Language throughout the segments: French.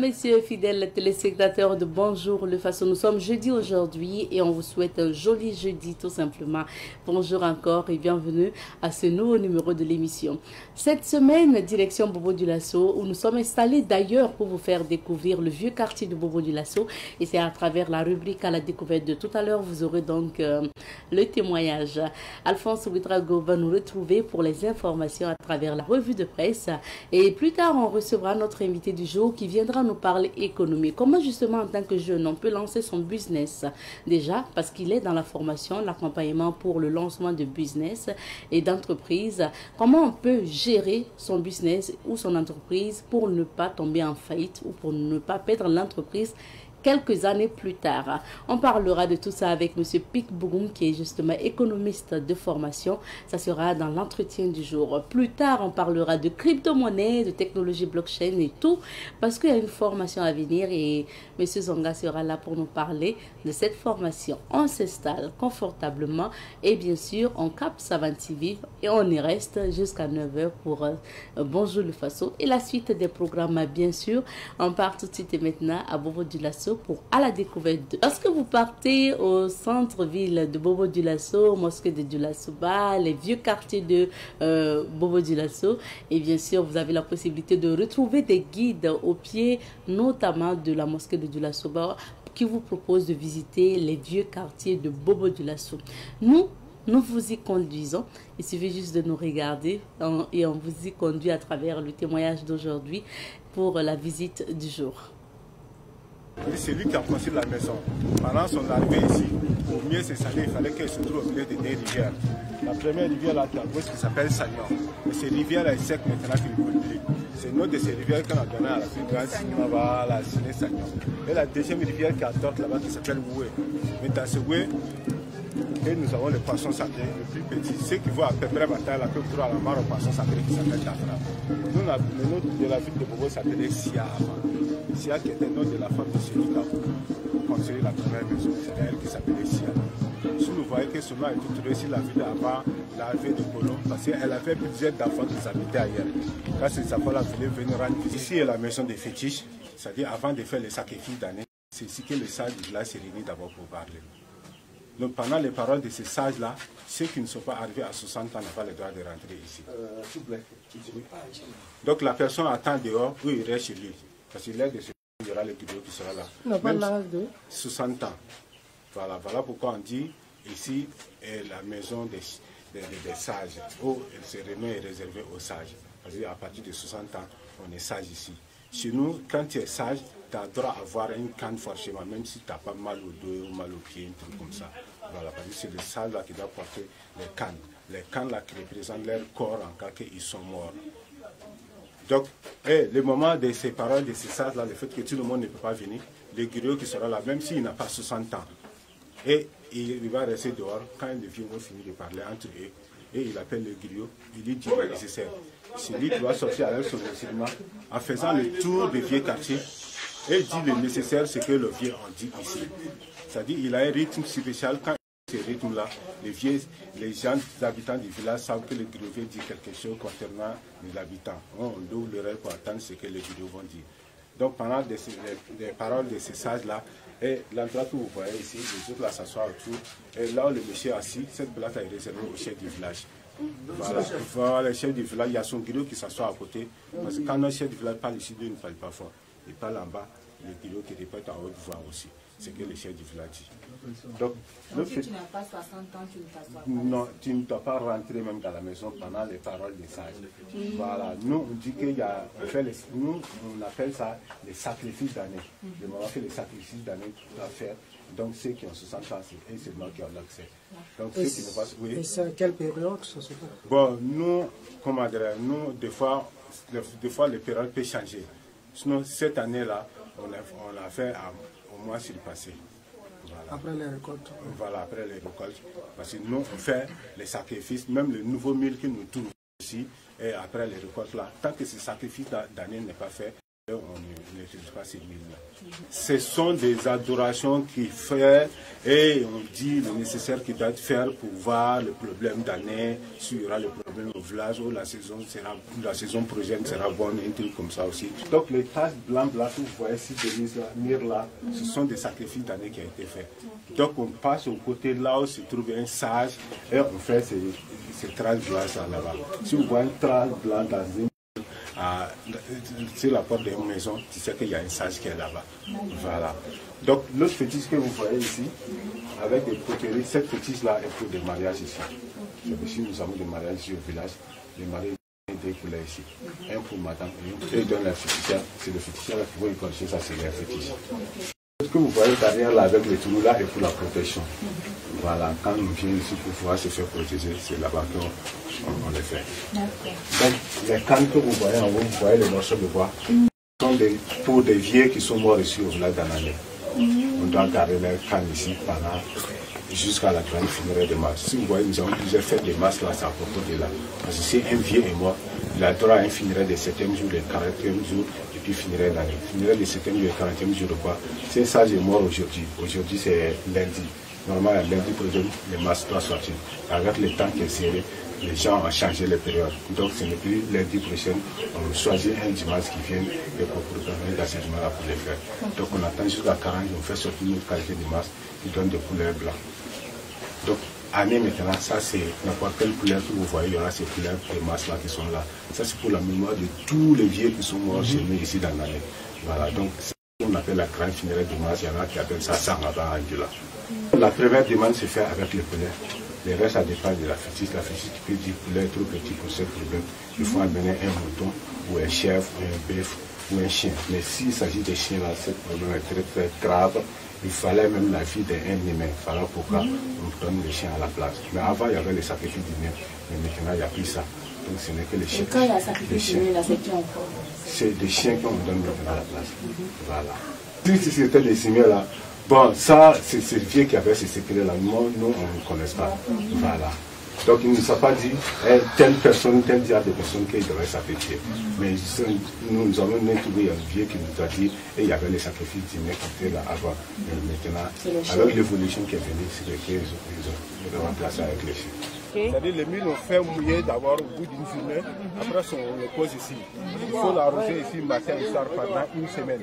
Messieurs fidèles téléspectateurs de Bonjour le Faso, nous sommes jeudi aujourd'hui et on vous souhaite un joli jeudi tout simplement. Bonjour encore et bienvenue à ce nouveau numéro de l'émission. Cette semaine, direction Bobo-Dioulasso, où nous sommes installés d'ailleurs pour vous faire découvrir le vieux quartier de Bobo-Dioulasso, et c'est à travers la rubrique à la découverte de tout à l'heure, vous aurez donc le témoignage. Alphonse Ouidrago va nous retrouver pour les informations à travers la revue de presse et plus tard on recevra notre invité du jour qui viendra nous parler économie. Comment justement en tant que jeune on peut lancer son business? Déjà parce qu'il est dans la formation, l'accompagnement pour le lancement de business et d'entreprise. Comment on peut gérer son business ou son entreprise pour ne pas tomber en faillite ou pour ne pas perdre l'entreprise quelques années plus tard. On parlera de tout ça avec M. Pic Bougoum qui est justement économiste de formation. Ça sera dans l'entretien du jour. Plus tard, on parlera de crypto-monnaie, de technologie blockchain et tout parce qu'il y a une formation à venir et M. Zonga sera là pour nous parler de cette formation. On s'installe confortablement et bien sûr, on capte Savane TV et on y reste jusqu'à 9 h pour Bonjour le Faso et la suite des programmes bien sûr. On part tout de suite et maintenant à Bobo-Dioulasso pour à la découverte. Lorsque vous partez au centre-ville de Bobo-Dioulasso, mosquée de Dioulasso-Ba, les vieux quartiers de Bobo-Dioulasso, et bien sûr vous avez la possibilité de retrouver des guides au pied notamment de la mosquée de Dioulasso-Ba qui vous propose de visiter les vieux quartiers de Bobo-Dioulasso. Nous vous y conduisons. Il suffit juste de nous regarder et on vous y conduit à travers le témoignage d'aujourd'hui pour la visite du jour. C'est lui qui a construit la maison. Pendant son arrivée ici, pour mieux s'installer, il fallait qu'elle se trouve au milieu de deux rivières. La première rivière là qui est à gauche qui s'appelle Sagnon. Et cette rivière là est sec maintenant qu'il ne coule plus. C'est une autre de ces rivières qu'on a donné à la plus grande Sinova, la Siné Sagnon. Et la deuxième rivière qui est à droite là-bas qui s'appelle Woué. Mais dans ce Woué, et nous avons le poisson sacré, le plus petit. Ceux qui voient à peu près matin la peuvent trouver à la mare au poisson sacré qui s'appelle Tafra. Nous, le nom de la ville de Bobo s'appelait Sia. Sia qui était le nom de la femme de celui qui a construit la première maison. C'est elle qui s'appelait Sia. Si nous voyons que ce nom a été trouvé sur la ville avant l'arrivée de Colomb, parce qu'elle avait plusieurs d'enfants qui habitaient ailleurs. Quand ces enfants-là voulaient venir rendre visite. Ici est la maison des fétiches, c'est-à-dire avant de faire les sacrifices d'année, c'est ici que le sage du village s'est réuni d'abord pour parler. Donc pendant les paroles de ces sages-là, ceux qui ne sont pas arrivés à 60 ans n'ont pas le droit de rentrer ici. Donc la personne attend dehors ou il reste chez lui. Parce qu'il est de ce il y aura le guido qui sera là. Non, pas l'âge de 60 ans. Voilà pourquoi on dit ici est la maison des sages. Où elle se remet réservée aux sages. Parce qu'à partir de 60 ans, on est sage ici. Chez nous, quand tu es sage, tu as droit à avoir une canne forcément, même si tu n'as pas mal au dos ou mal au pied, un truc comme ça. Voilà, parce que c'est le sage là qui doit porter les cannes. Les cannes là qui représentent leur corps en cas qu'ils sont morts. Donc, le moment de ces paroles, de ces sages là, le fait que tout le monde ne peut pas venir, le griot qui sera là, même s'il n'a pas 60 ans, et il va rester dehors, quand les vieux vont finir de parler entre eux, et il appelle le griot, il lui dit le nécessaire. C'est lui qui doit sortir avec son musulman en faisant le tour des vieux quartiers et il dit le nécessaire, ce que le vieux en dit ici. C'est-à-dire qu'il a un rythme spécial. Quand ce rythme-là, les gens, les habitants du village savent que le griot veut dire quelque chose concernant les habitants. On ouvre l'oreille pour attendre ce que les griots vont dire. Donc pendant les paroles de ces sages-là, et l'endroit que vous voyez ici, les autres là s'assoient autour, et là où le monsieur est assis, cette place est réservée au chef du village. Voilà, le chef du village, il y a son griot qui s'assoit à côté, parce que quand notre chef du village parle ici, lui ne parle pas fort. Il parle en bas, le griot qui répète en haute voix aussi. C'est que le chef du village dit. Donc si tu n'as pas 60 ans, tu ne t'assois pas. Non, tu ne dois pas rentrer même dans la maison pendant les paroles des sages. Voilà, nous on dit qu'il y a, nous on appelle ça les sacrifices d'année. Le moment que les sacrifices d'année doivent faire, donc ceux qui ont 60 ans, c'est seulement qui ont l'accès. Donc ceux qui ne passent, oui. Et c'est à quelle période ça se passe? Bon, nous, comment dire, nous, des fois les périodes peuvent changer. Sinon, cette année-là, on l'a fait au mois surpassé. Voilà. Après les récoltes. Voilà, après les récoltes. Parce que nous, on fait les sacrifices, même le nouveau mil que nous trouvons ici, et après les récoltes là. Tant que ce sacrifice d'année n'est pas fait, On n'utilise pas ces huiles-là. Ce sont des adorations qu'il fait et on dit le nécessaire qu'il doit faire pour voir le problème d'année, s'il y aura le problème au village ou la saison prochaine sera bonne, un truc comme ça aussi. Donc les taches blancs là que vous voyez ici de là, ce sont des sacrifices d'année qui ont été faits. Donc on passe au côté là où se trouve un sage et on fait ces traces blanches là-bas. Si vous voyez une trace blanche dans une sur la porte d'une maison, tu sais qu'il y a un sage qui est là-bas. Voilà. Donc l'autre fétiche que vous voyez ici, avec des poteries, cette fétiche-là est pour des mariages ici. Ici nous avons des mariages ici au village. Les mariages des couleurs ici. Un pour madame et un donne la fétichère. C'est le féticheur qui va y connaître ça, c'est la fétiche. Ce que vous voyez derrière là avec les trous là est pour la protection. Voilà, quand on vient ici pour pouvoir se faire protéger, c'est là-bas qu'on le fait. Donc les cannes que vous voyez en haut, vous voyez les morceaux de bois, sont pour des vieux qui sont morts ici au village d'Anané. On doit garder les cannes ici jusqu'à la grande funéraire de mars. Si vous voyez, nous avons plusieurs fêtes de mars là, c'est à propos de là. Parce que si un vieux est mort, il a droit à un funéraire de 7e jour, de 40e jour, et puis funéraire d'année. Funéraire de 7e jour et 40e jour de quoi? Si un sage est mort aujourd'hui, aujourd'hui c'est lundi. Normalement, lundi prochain, le mars doit sortir. Avec le temps qui est serré, les gens ont changé les périodes. Donc ce n'est plus lundi prochain, on choisit un dimanche qui vient et pour programmer dans ce dimanche-là pour les faire. Donc on attend jusqu'à 40, on fait sortir une qualité de masse qui donne des couleurs blanches. Donc, année maintenant, ça c'est n'importe quelle couleur que vous voyez, il y aura ces couleurs de masse là qui sont là. Ça c'est pour la mémoire de tous les vieux qui sont morts chez nous ici dans l'année. Voilà, donc c'est ce qu'on appelle la grande funéraire de masse, il y en a qui appellent ça Sangaba Angela. La première demande se fait avec les couleurs. Le reste, ça dépend de la fétiche. La fétiche peut dire couleur trop petit pour ce problème. Il faut amener un mouton, ou un chèvre, ou un bœuf, ou un chien. Mais s'il s'agit de chiens, là, ce problème est très très grave. Il fallait même la vie d'un humain. Voilà pourquoi on donne les chiens à la place. Mais avant, il y avait les sacrifices d'humains. Mais maintenant, il n'y a plus ça. Donc ce n'est que les chiens. Et quand il y a sacrifice d'humains, là, c'est qui encore? C'est des chiens qu'on donne maintenant à la place. Voilà. Si c'était des humains là, bon, ça, c'est le vieux qui avait ces secrets-là. Nous, on ne connaît pas. Voilà. Donc, il ne nous a pas dit, telle personne, tel diable de personnes qui devrait sacrifier. Mais nous avons même trouvé un vieux qui nous a dit, et il y avait les sacrifices d'humains qui étaient là avant. Mais maintenant, avec l'évolution qui est venue, c'est qu'ils ont remplacé avec les chiens. C'est-à-dire les mines, on fait mouiller d'abord au bout d'une journée, après on le pose ici. Il faut l'arroser ici matin et soir pendant une semaine.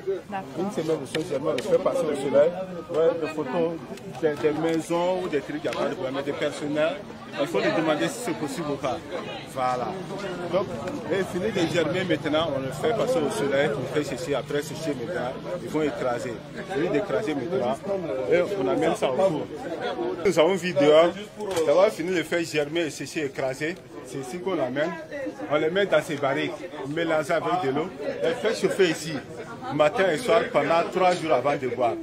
Une semaine de son germain, on le fait passer au soleil, des photos des maisons ou des trucs, il n'y a pas de problème, mais des personnels. Il faut les demander si c'est possible ou pas. Voilà. Donc, et fini de germer maintenant, on le fait passer au soleil, on fait sécher, après sécher maintenant, ils vont écraser. Fini d'écraser maintenant, et on amène ça au four. Nous avons vu dehors, d'avoir fini de faire germer et sécher, écraser. C'est ici qu'on l'amène. On les met dans ces barriques, mélangées avec de l'eau, et fait chauffer ici, matin et soir, pendant 3 jours avant de boire.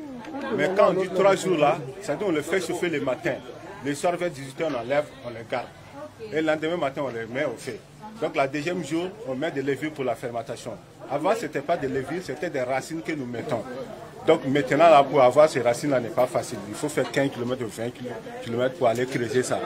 Mais quand on dit 3 jours là, ça veut dire on le fait chauffer le matin. Le soir vers 18h, on enlève, on les garde. Et le lendemain matin, on les met au feu. Donc, le deuxième jour, on met des levures pour la fermentation. Avant, ce n'était pas des levures, c'était des racines que nous mettons. Donc, maintenant, là, pour avoir ces racines-là, n'est pas facile. Il faut faire 15 km ou 20 km pour aller creuser ça.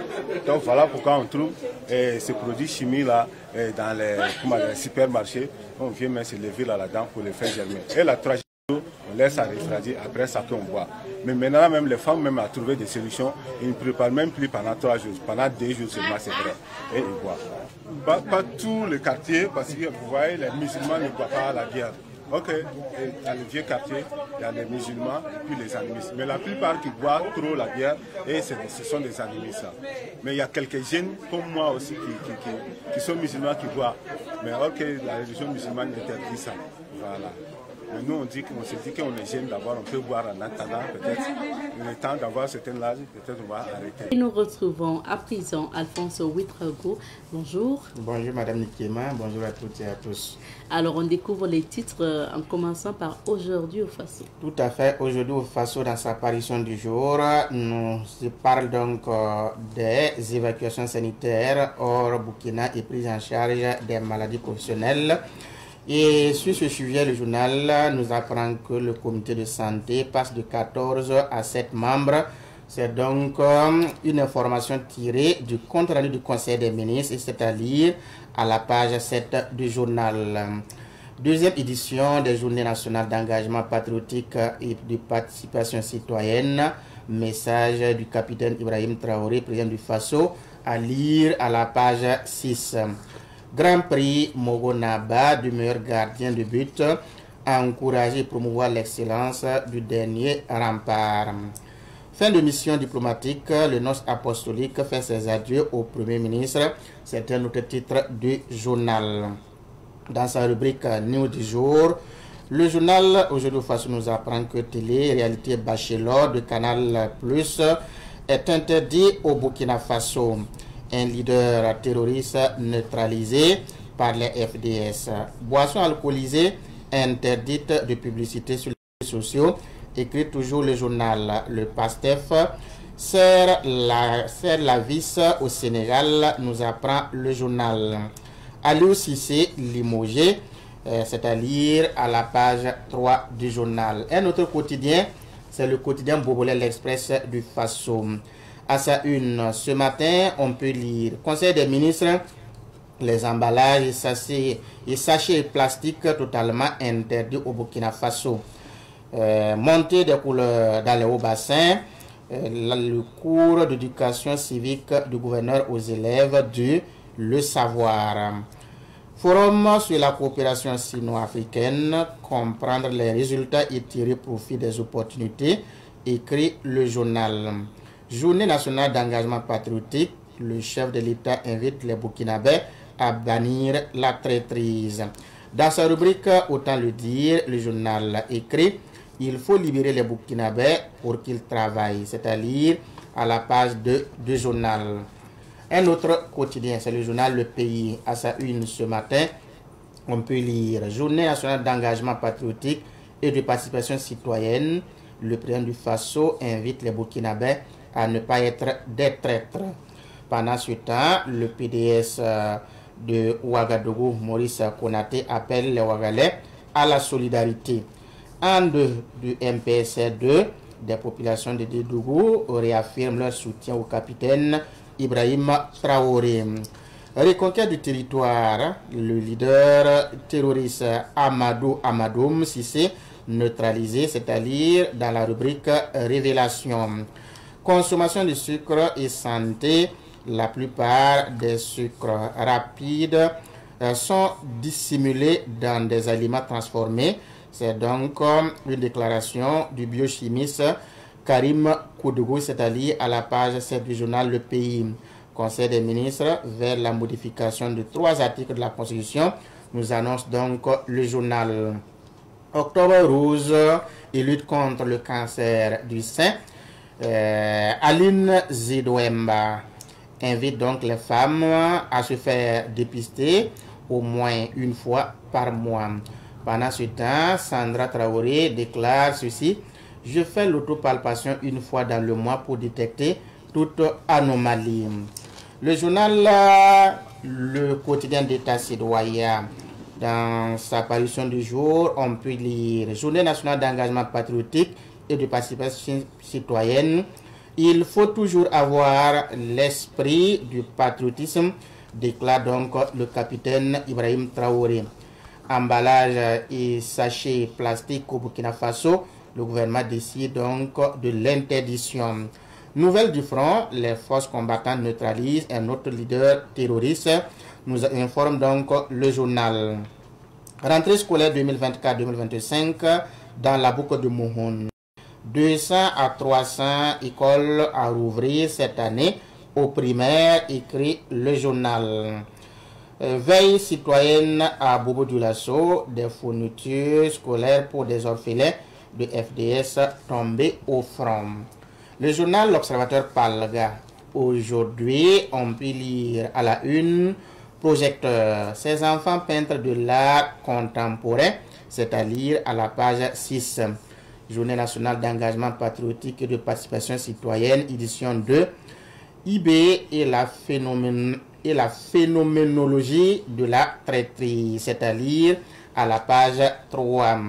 Donc, voilà pourquoi on trouve ces produits chimiques-là dans les supermarchés. On vient mettre ces levures là-dedans pour les faire germer. Et la troisième jour, on laisse ça refroidir, après ça qu'on boit. Mais maintenant, même les femmes même à trouver des solutions, ils ne préparent même plus pendant 3 jours. Pendant 2 jours seulement, c'est vrai. Et ils boivent. Pas tout le quartier, parce que vous voyez, les musulmans ne boivent pas la bière. Ok, il y a le vieux quartier, il y a les musulmans et puis les animistes. Mais la plupart qui boivent trop la bière, et ce sont des animistes. Mais il y a quelques jeunes comme moi aussi qui sont musulmans qui boivent. Mais ok, la religion musulmane interdit ça. Voilà. Mais nous, on se dit qu'on est jeune d'abord, on peut boire en attendant peut-être le temps d'avoir certain âge, peut-être on va arrêter. Et nous retrouvons à présent Alphonse Ouedraogo. Bonjour. Bonjour Madame Nikema, bonjour à toutes et à tous. Alors on découvre les titres en commençant par Aujourd'hui au Faso. Tout à fait, Aujourd'hui au Faso dans sa parution du jour, nous parle donc des évacuations sanitaires hors Burkina et prise en charge des maladies professionnelles. Et sur ce sujet, le journal nous apprend que le comité de santé passe de 14 à 7 membres. C'est donc une information tirée du compte rendu du Conseil des ministres, et c'est à lire à la page 7 du journal. Deuxième édition des Journées nationales d'engagement patriotique et de participation citoyenne. Message du capitaine Ibrahim Traoré, président du FASO, à lire à la page 6. Grand prix Mogo Naba du meilleur gardien de but, à encourager et promouvoir l'excellence du dernier rempart. Fin de mission diplomatique, le nonce apostolique fait ses adieux au Premier ministre. C'est un autre titre du journal. Dans sa rubrique News du jour, le journal Aujourd'hui Faso nous apprend que télé-réalité Bachelor de Canal Plus est interdit au Burkina Faso. Un leader terroriste neutralisé par les FDS. Boisson alcoolisée interdite de publicité sur les réseaux sociaux. Écrit toujours le journal. Le PASTEF serre la vis au Sénégal, nous apprend le journal. Aliou Cissé limogé, c'est à lire à la page 3 du journal. Un autre quotidien, c'est le quotidien Bobolé l'Express du Faso. À sa une, ce matin, on peut lire Conseil des ministres, les emballages et sachets plastiques totalement interdits au Burkina Faso. Montée des couleurs dans les hauts bassins, le cours d'éducation civique du gouverneur aux élèves du Le Savoir. Forum sur la coopération sino-africaine, comprendre les résultats et tirer profit des opportunités, écrit le journal. Journée nationale d'engagement patriotique, le chef de l'État invite les Burkinabés à bannir la traîtrise. Dans sa rubrique Autant le dire, le journal écrit il faut libérer les Burkinabés pour qu'ils travaillent, c'est-à-dire à la page 2 du journal. Un autre quotidien, c'est le journal Le Pays. À sa une ce matin, on peut lire Journée nationale d'engagement patriotique et de participation citoyenne. Le président du Faso invite les Burkinabés à ne pas être des traîtres. Pendant ce temps, le PDS de Ouagadougou, Maurice Konaté, appelle les Ouagalais à la solidarité. En deux du MPSR2, des populations de Dédougou réaffirment leur soutien au capitaine Ibrahim Traoré. Reconquête du territoire, le leader terroriste Amadou Amadoum Cissé neutralisé, c'est-à-dire dans la rubrique Révélation. Consommation de sucre et santé, la plupart des sucres rapides sont dissimulés dans des aliments transformés. C'est donc une déclaration du biochimiste Karim Koudougou, c'est-à-dire à la page 7 du journal Le Pays. Conseil des ministres vers la modification de 3 articles de la Constitution, nous annonce donc le journal. Octobre Rose et lutte contre le cancer du sein. Aline Zidouemba invite donc les femmes à se faire dépister au moins une fois par mois. Pendant ce temps, Sandra Traoré déclare ceci: je fais l'autopalpation une fois dans le mois pour détecter toute anomalie. Le journal Le Quotidien d'État citoyen, dans sa parution du jour, on peut lire Journée nationale d'engagement patriotique et de participation citoyenne. Il faut toujours avoir l'esprit du patriotisme, déclare donc le capitaine Ibrahim Traoré. Emballage et sachets plastiques au Burkina Faso, le gouvernement décide donc de l'interdiction. Nouvelle du front, les forces combattantes neutralisent un autre leader terroriste, nous informe donc le journal. Rentrée scolaire 2024-2025 dans la boucle de Mohon. 200 à 300 écoles à rouvrir cette année au primaire, écrit le journal. Veille citoyenne à Bobo Dioulasso, des fournitures scolaires pour des orphelins de FDS tombés au front. Le journal L'Observateur Palga. Aujourd'hui, on peut lire à la une projecteur. Ces enfants peintres de l'art contemporain, c'est à lire à la page 6. Journée nationale d'engagement patriotique et de participation citoyenne, édition 2. IB et la phénoménologie de la traîtrise, c'est-à-dire à la page 3.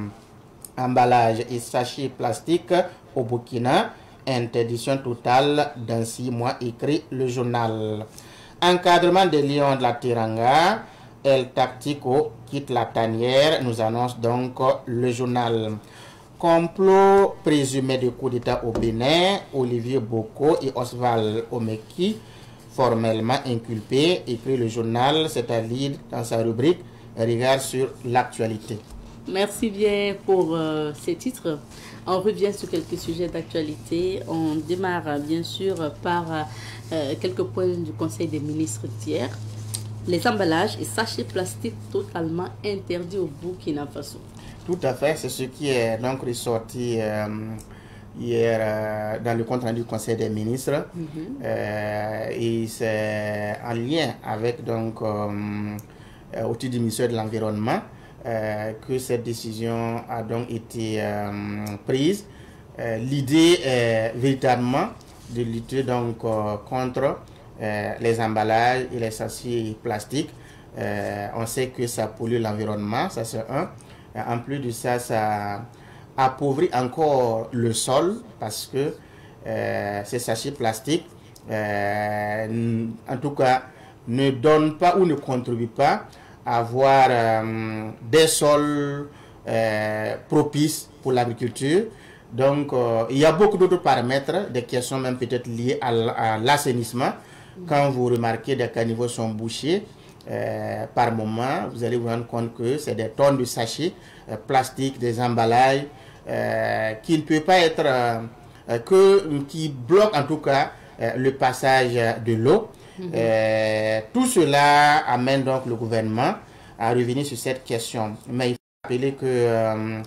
Emballage et sachets plastiques au Burkina, interdiction totale dans 6 mois, écrit le journal. Encadrement des lions de la Teranga, El Tactico quitte la tanière, nous annonce donc le journal. Complot présumé de coup d'État au Bénin, Olivier Boko et Oswald Omeki formellement inculpés, écrit le journal, c'est-à-dire dans sa rubrique Regard sur l'actualité. Merci bien pour ces titres. On revient sur quelques sujets d'actualité. On démarre bien sûr par quelques points du Conseil des ministres d'hier. Les emballages et sachets plastiques totalement interdits au Burkina Faso. Tout à fait, c'est ce qui est donc ressorti hier dans le compte rendu du Conseil des ministres. Et c'est en lien avec donc au titre du ministère de l'Environnement que cette décision a donc été prise. L'idée est véritablement de lutter donc contre les emballages et les sachets plastiques. On sait que ça pollue l'environnement, ça c'est un. En plus de ça, ça appauvrit encore le sol parce que ces sachets plastiques, en tout cas, ne donnent pas ou ne contribuent pas à avoir des sols propices pour l'agriculture. Donc, il y a beaucoup d'autres paramètres, des questions même peut-être liées à l'assainissement. Quand vous remarquez des caniveaux sont bouchés, par moment, vous allez vous rendre compte que c'est des tonnes de sachets plastiques, des emballages qui ne peuvent pas être, qui bloquent en tout cas le passage de l'eau. Tout cela amène donc le gouvernement à revenir sur cette question. Mais il faut rappeler que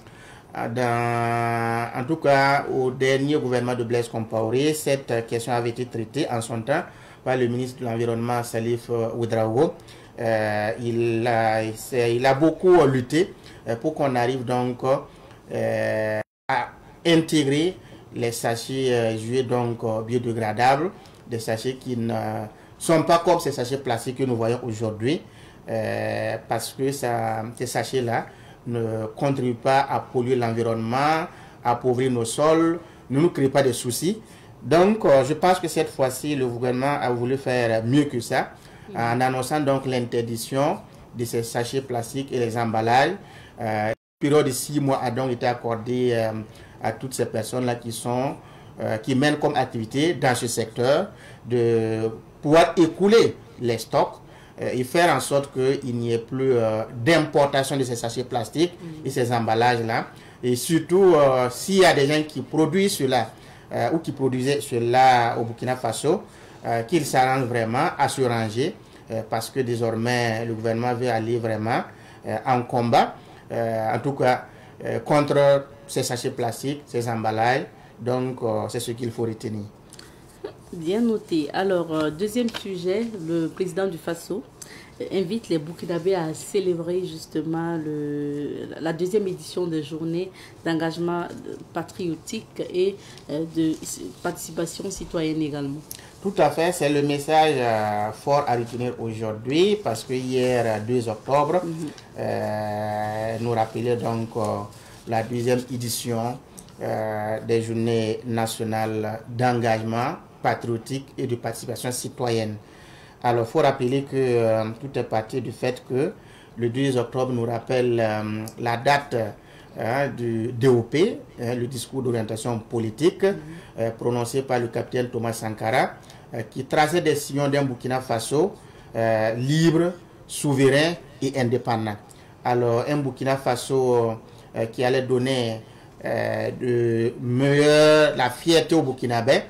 en tout cas au dernier gouvernement de Blaise Compaoré, cette question avait été traitée en son temps par le ministre de l'Environnement Salif Ouedraogo. Il a beaucoup lutté pour qu'on arrive donc à intégrer les sachets joués donc biodégradables, des sachets qui ne sont pas comme ces sachets plastiques que nous voyons aujourd'hui, parce que ces sachets-là ne contribuent pas à polluer l'environnement, à appauvrir nos sols, ne nous créent pas de soucis. Donc, je pense que cette fois-ci, le gouvernement a voulu faire mieux que ça, en annonçant donc l'interdiction de ces sachets plastiques et les emballages. Une période de 6 mois a donc été accordée à toutes ces personnes-là qui mènent comme activité dans ce secteur de pouvoir écouler les stocks et faire en sorte qu'il n'y ait plus d'importation de ces sachets plastiques et ces emballages-là. Et surtout, s'il y a des gens qui produisent cela, ou qui produisaient cela au Burkina Faso, qu'ils s'arrangent vraiment à se ranger, parce que désormais le gouvernement veut aller vraiment en combat, en tout cas contre ces sachets plastiques, ces emballages. Donc c'est ce qu'il faut retenir. Bien noté. Alors, deuxième sujet, le président du Faso invite les Burkinabés à célébrer justement la deuxième édition de journée d'engagement patriotique et de participation citoyenne également. Tout à fait, c'est le message fort à retenir aujourd'hui parce que hier, 2 octobre, nous rappelait donc la deuxième édition des journées nationales d'engagement patriotique et de participation citoyenne. Alors, il faut rappeler que tout est parti du fait que le 2 octobre nous rappelle la date du DOP, le discours d'orientation politique, prononcé par le capitaine Thomas Sankara, qui traçait des sillons d'un Burkina Faso libre, souverain et indépendant. Alors, un Burkina Faso qui allait donner la fierté au Burkinabé,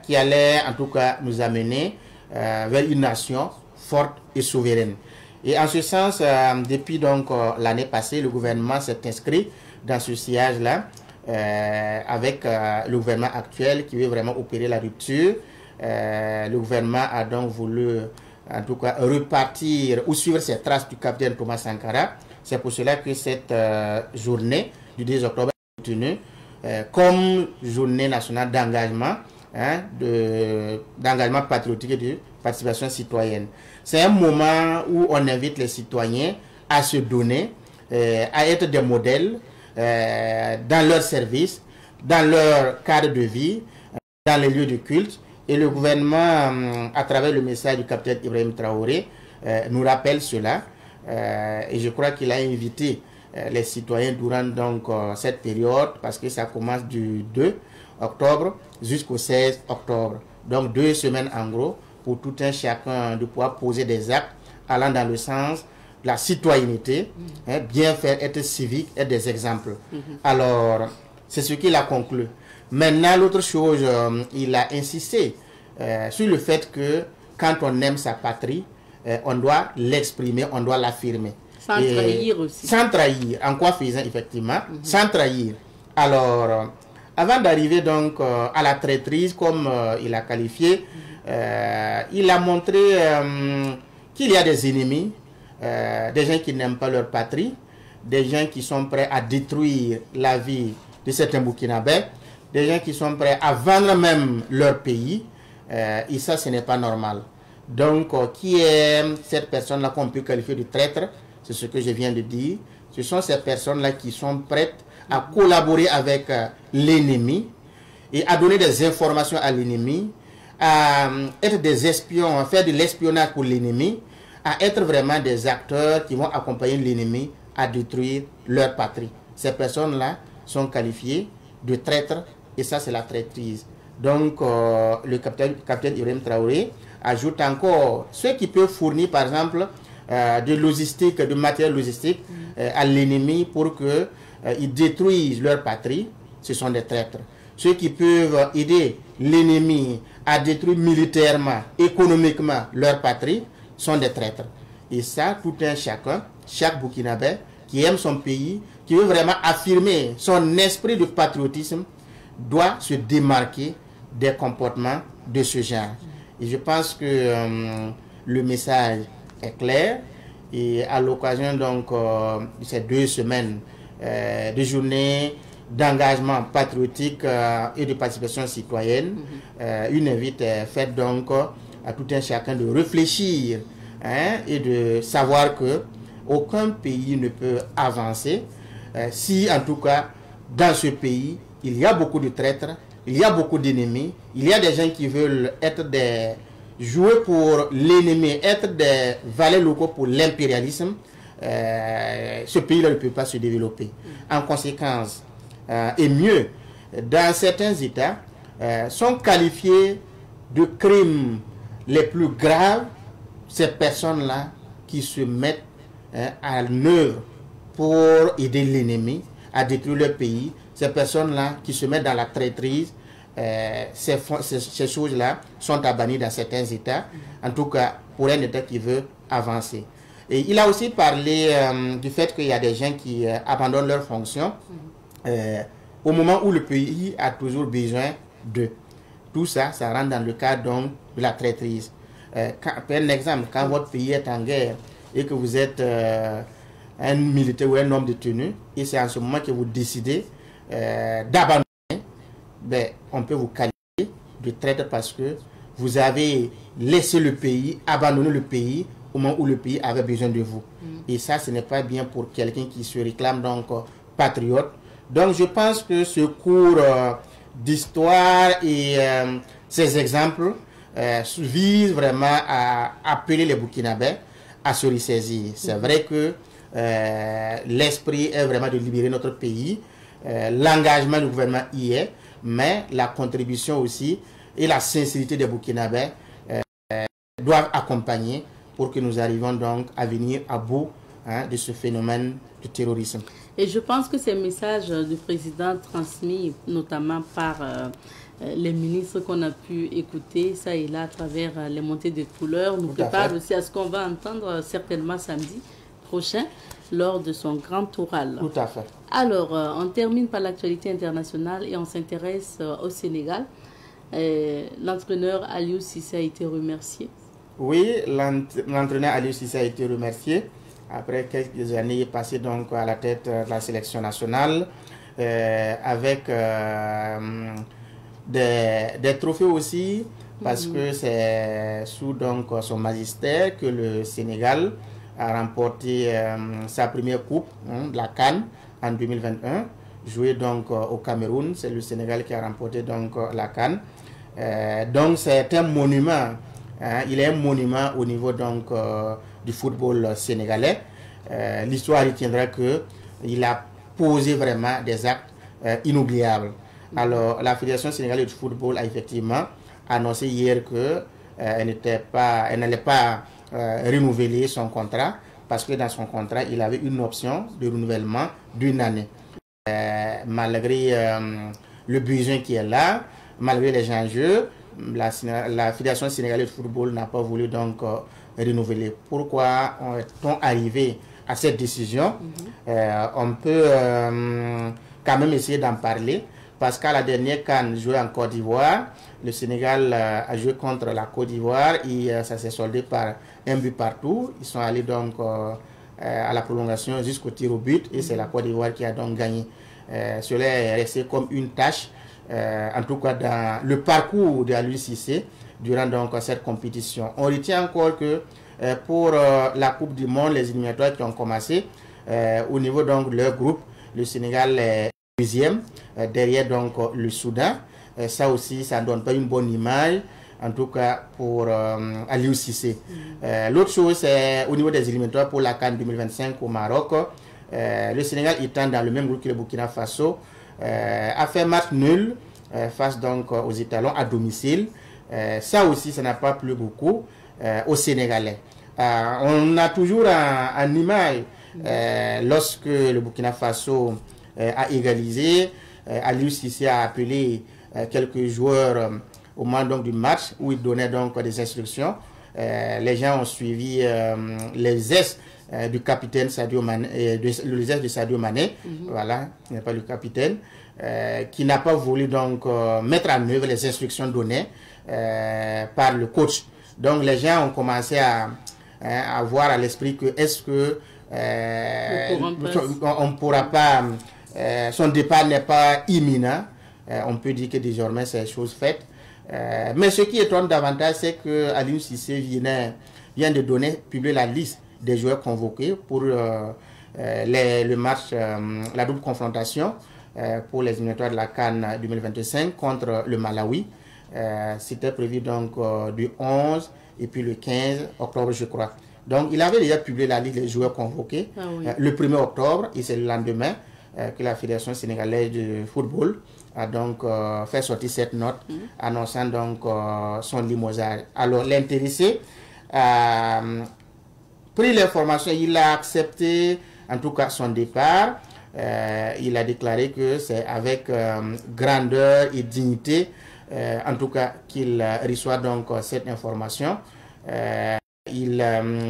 qui allait en tout cas nous amener vers une nation forte et souveraine. Et en ce sens, depuis donc l'année passée, le gouvernement s'est inscrit dans ce sillage-là avec le gouvernement actuel qui veut vraiment opérer la rupture. Le gouvernement a donc voulu en tout cas repartir ou suivre ces traces du capitaine Thomas Sankara. C'est pour cela que cette journée du 10 octobre est tenue comme journée nationale d'engagement, d'engagement patriotique et de participation citoyenne. C'est un moment où on invite les citoyens à se donner, à être des modèles dans leur service, dans leur cadre de vie, dans les lieux de culte. Et le gouvernement, à travers le message du capitaine Ibrahim Traoré, nous rappelle cela. Et je crois qu'il a invité les citoyens durant donc cette période, parce que ça commence du 2 octobre jusqu'au 16 octobre. Donc 2 semaines en gros, pour tout un chacun de pouvoir poser des actes allant dans le sens de la citoyenneté, bien faire, être civique, être des exemples. Alors, c'est ce qu'il a conclu. Maintenant, l'autre chose, il a insisté sur le fait que quand on aime sa patrie, on doit l'exprimer, on doit l'affirmer. Sans trahir aussi. Sans trahir, en quoi faisant effectivement, sans trahir. Alors, avant d'arriver donc à la traîtrise, comme il a qualifié, il a montré qu'il y a des ennemis, des gens qui n'aiment pas leur patrie, des gens qui sont prêts à détruire la vie de certains Burkinabés, des gens qui sont prêts à vendre même leur pays, et ça, ce n'est pas normal. Donc, qui est cette personne-là qu'on peut qualifier de traître? C'est ce que je viens de dire. Ce sont ces personnes-là qui sont prêtes à collaborer avec l'ennemi et à donner des informations à l'ennemi, à être des espions, à faire de l'espionnage pour l'ennemi, à être vraiment des acteurs qui vont accompagner l'ennemi à détruire leur patrie. Ces personnes-là sont qualifiées de traîtres et ça, c'est la traîtrise. Donc, le capitaine Ibrahim Traoré ajoute encore ceux qui peuvent fournir, par exemple, de logistique, de matériel logistique à l'ennemi pour qu'ils détruisent leur patrie, ce sont des traîtres. Ceux qui peuvent aider l'ennemi à détruire militairement, économiquement leur patrie, sont des traîtres. Et ça, tout un chacun, chaque Burkinabé qui aime son pays, qui veut vraiment affirmer son esprit de patriotisme, doit se démarquer des comportements de ce genre. Et je pense que le message est clair. Et à l'occasion donc de ces 2 semaines de journée d'engagement patriotique et de participation citoyenne, une invite est faite donc à tout un chacun de réfléchir et de savoir que aucun pays ne peut avancer si en tout cas dans ce pays il y a beaucoup de traîtres, il y a beaucoup d'ennemis, il y a des gens qui veulent être jouer pour l'ennemi, être des valets locaux pour l'impérialisme. Ce pays-là ne peut pas se développer. En conséquence, et mieux, dans certains États, sont qualifiés de crimes les plus graves ces personnes-là qui se mettent à l'œuvre pour aider l'ennemi à détruire leur pays, ces personnes-là qui se mettent dans la traîtrise. Ces choses-là sont à bannir dans certains États, en tout cas pour un État qui veut avancer. Et il a aussi parlé du fait qu'il y a des gens qui abandonnent leurs fonctions au moment où le pays a toujours besoin d'eux. Tout ça, ça rentre dans le cadre donc de la traîtrise. Un exemple, quand votre pays est en guerre et que vous êtes un militaire ou un homme de tenue, et c'est en ce moment que vous décidez d'abandonner, ben, on peut vous qualifier de traître parce que vous avez laissé le pays, abandonné le pays au moment où le pays avait besoin de vous. Et ça, ce n'est pas bien pour quelqu'un qui se réclame donc patriote. Donc, je pense que ce cours d'histoire et ces exemples visent vraiment à appeler les Burkinabés à se ressaisir. C'est vrai que l'esprit est vraiment de libérer notre pays. L'engagement du gouvernement y est, mais la contribution aussi et la sincérité des Burkinabés doivent accompagner pour que nous arrivions donc à venir à bout de ce phénomène de terrorisme. Et je pense que ces messages du président transmis notamment par les ministres qu'on a pu écouter ça et là à travers les montées de couleurs nous préparent aussi à ce qu'on va entendre certainement samedi prochain lors de son grand oral. Tout à fait. Alors, on termine par l'actualité internationale et on s'intéresse au Sénégal. L'entraîneur Aliou Cissé a été remercié. Oui, l'entraîneur Aliou Cissé a été remercié après quelques années passées donc à la tête de la sélection nationale avec des trophées aussi parce que c'est sous donc son magistère que le Sénégal a remporté sa première coupe de la CAN en 2021, joué donc au Cameroun. C'est le Sénégal qui a remporté donc la CAN. Donc c'est un monument Hein, il est un monument au niveau donc du football sénégalais. L'histoire retiendra qu'il a posé vraiment des actes inoubliables. Alors, la Fédération sénégalaise de football a effectivement annoncé hier qu'elle n'allait pas renouveler son contrat parce que dans son contrat, il avait une option de renouvellement d'1 année. Malgré le besoin qui est là, malgré les enjeux, la Fédération sénégalaise de football n'a pas voulu donc renouveler. Pourquoi est-on arrivé à cette décision? On peut quand même essayer d'en parler parce qu'à la dernière CAN jouée en Côte d'Ivoire, le Sénégal a joué contre la Côte d'Ivoire et ça s'est soldé par un but partout. Ils sont allés donc à la prolongation jusqu'au tir au but et c'est la Côte d'Ivoire qui a donc gagné. Cela est resté comme une tâche, en tout cas dans le parcours de Aliou Cissé durant donc cette compétition. On retient encore que pour la Coupe du Monde, les éliminatoires qui ont commencé, au niveau donc de leur groupe, le Sénégal est deuxième, derrière donc le Soudan. Ça aussi, ça ne donne pas une bonne image, en tout cas pour Aliou Cissé. L'autre chose, c'est au niveau des éliminatoires pour la CAN 2025 au Maroc. Le Sénégal étant dans le même groupe que le Burkina Faso, a fait match nul face donc aux Étalons à domicile. Ça aussi, ça n'a pas plu beaucoup aux Sénégalais. On a toujours en image lorsque le Burkina Faso a égalisé, Aliou Cissé a appelé quelques joueurs au moment donc du match où il donnait donc des instructions. Les gens ont suivi les gestes du capitaine Sadio Mané, le geste de Sadio Mané, voilà, il n'est pas le capitaine, qui n'a pas voulu donc mettre en œuvre les instructions données par le coach. Donc les gens ont commencé à avoir à l'esprit que est-ce que on ne pourra pas, son départ n'est pas imminent. On peut dire que désormais c'est chose faite. Mais ce qui étonne davantage, c'est que Aliou Cissé vient de publier la liste des joueurs convoqués pour le match, la double confrontation pour les éliminatoires de la CAN 2025 contre le Malawi. C'était prévu donc du 11 et puis le 15 octobre, je crois. Donc, il avait déjà publié la liste des joueurs convoqués le 1er octobre et c'est le lendemain que la Fédération sénégalaise de football a donc fait sortir cette note annonçant donc son limogeage. Alors, l'intéressé a pris l'information, il a accepté en tout cas son départ. Il a déclaré que c'est avec grandeur et dignité en tout cas qu'il reçoit donc cette information. Il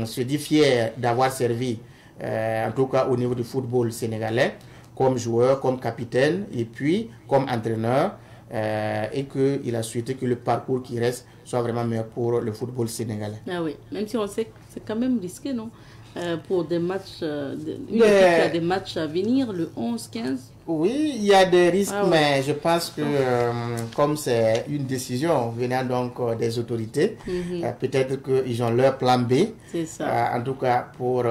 se dit fier d'avoir servi en tout cas au niveau du football sénégalais comme joueur, comme capitaine et puis comme entraîneur et qu'il a souhaité que le parcours qui reste soit vraiment meilleur pour le football sénégalais. Ah oui, même si on sait que c'est quand même risqué, non? Pour des matchs, des matchs à venir, le 11-15. Oui, il y a des risques, mais je pense que comme c'est une décision venant donc des autorités, peut-être qu'ils ont leur plan B, c'est ça. En tout cas pour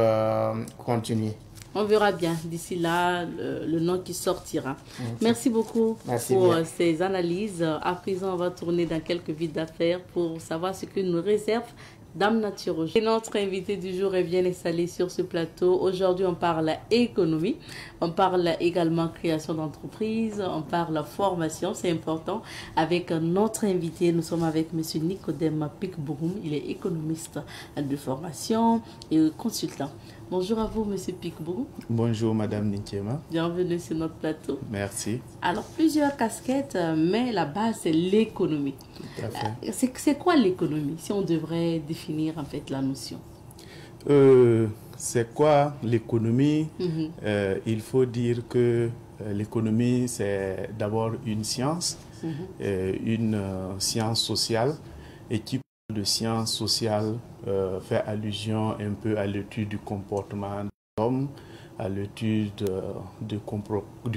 continuer. On verra bien d'ici là le nom qui sortira. Merci beaucoup pour ces analyses. À présent, on va tourner dans quelques vides d'affaires pour savoir ce que nous réserve Dame Nature. Et notre invité du jour est bien installé sur ce plateau. Aujourd'hui, on parle économie, on parle également création d'entreprise, on parle formation, c'est important. Avec notre invité, nous sommes avec M. Nicodème Pikbouroum. Il est économiste de formation et consultant. Bonjour à vous, M. Pikbouroum. Bonjour, Madame Nintiema. Bienvenue sur notre plateau. Merci. Alors, plusieurs casquettes, mais la base, c'est l'économie. Tout à fait. C'est quoi l'économie, si on devrait définir en fait la notion? C'est quoi l'économie? Il faut dire que l'économie, c'est d'abord une science, une science sociale, et qui de sciences sociales fait allusion un peu à l'étude du comportement des hommes, à l'étude du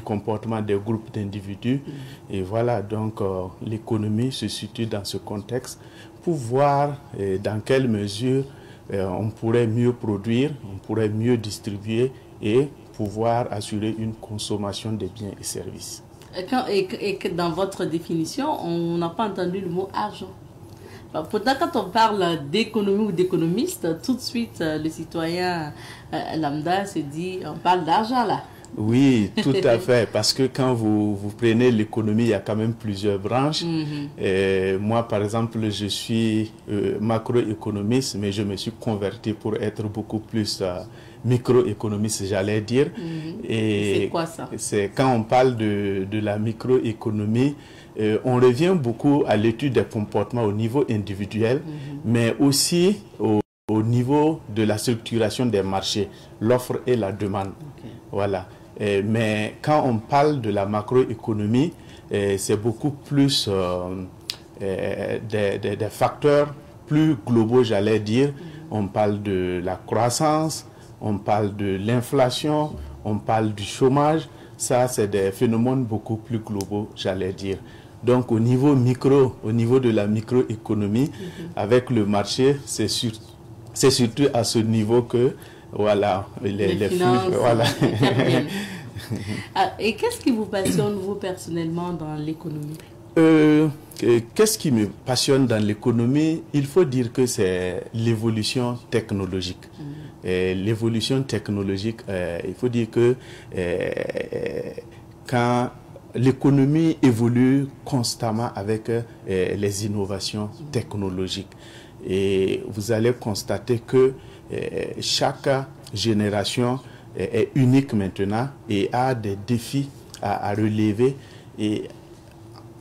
comportement des groupes d'individus. Et voilà, donc l'économie se situe dans ce contexte pour voir dans quelle mesure on pourrait mieux produire, on pourrait mieux distribuer et pouvoir assurer une consommation des biens et services. Et que dans votre définition, on n'a pas entendu le mot argent. Pourtant, quand on parle d'économie ou d'économiste, tout de suite, le citoyen lambda se dit, on parle d'argent là. Oui, tout à fait, parce que quand vous prenez l'économie, il y a quand même plusieurs branches. Et moi, par exemple, je suis macroéconomiste, mais je me suis converti pour être beaucoup plus microéconomiste, j'allais dire. Et c'est quoi ça? C'est quand on parle de la microéconomie, on revient beaucoup à l'étude des comportements au niveau individuel, mais aussi au niveau de la structuration des marchés, l'offre et la demande. Voilà. Mais quand on parle de la macroéconomie, c'est beaucoup plus des facteurs plus globaux, j'allais dire. On parle de la croissance, on parle de l'inflation, on parle du chômage. Ça, c'est des phénomènes beaucoup plus globaux, j'allais dire. Donc, au niveau de la microéconomie, avec le marché, c'est surtout à ce niveau que voilà, les finances, flux, voilà. Et qu'est-ce qui vous passionne, vous, personnellement, dans l'économie? Qu'est-ce qui me passionne dans l'économie? Il faut dire que c'est l'évolution technologique. L'évolution technologique, il faut dire que quand l'économie évolue constamment avec les innovations technologiques, et vous allez constater que chaque génération est unique maintenant et a des défis à relever, et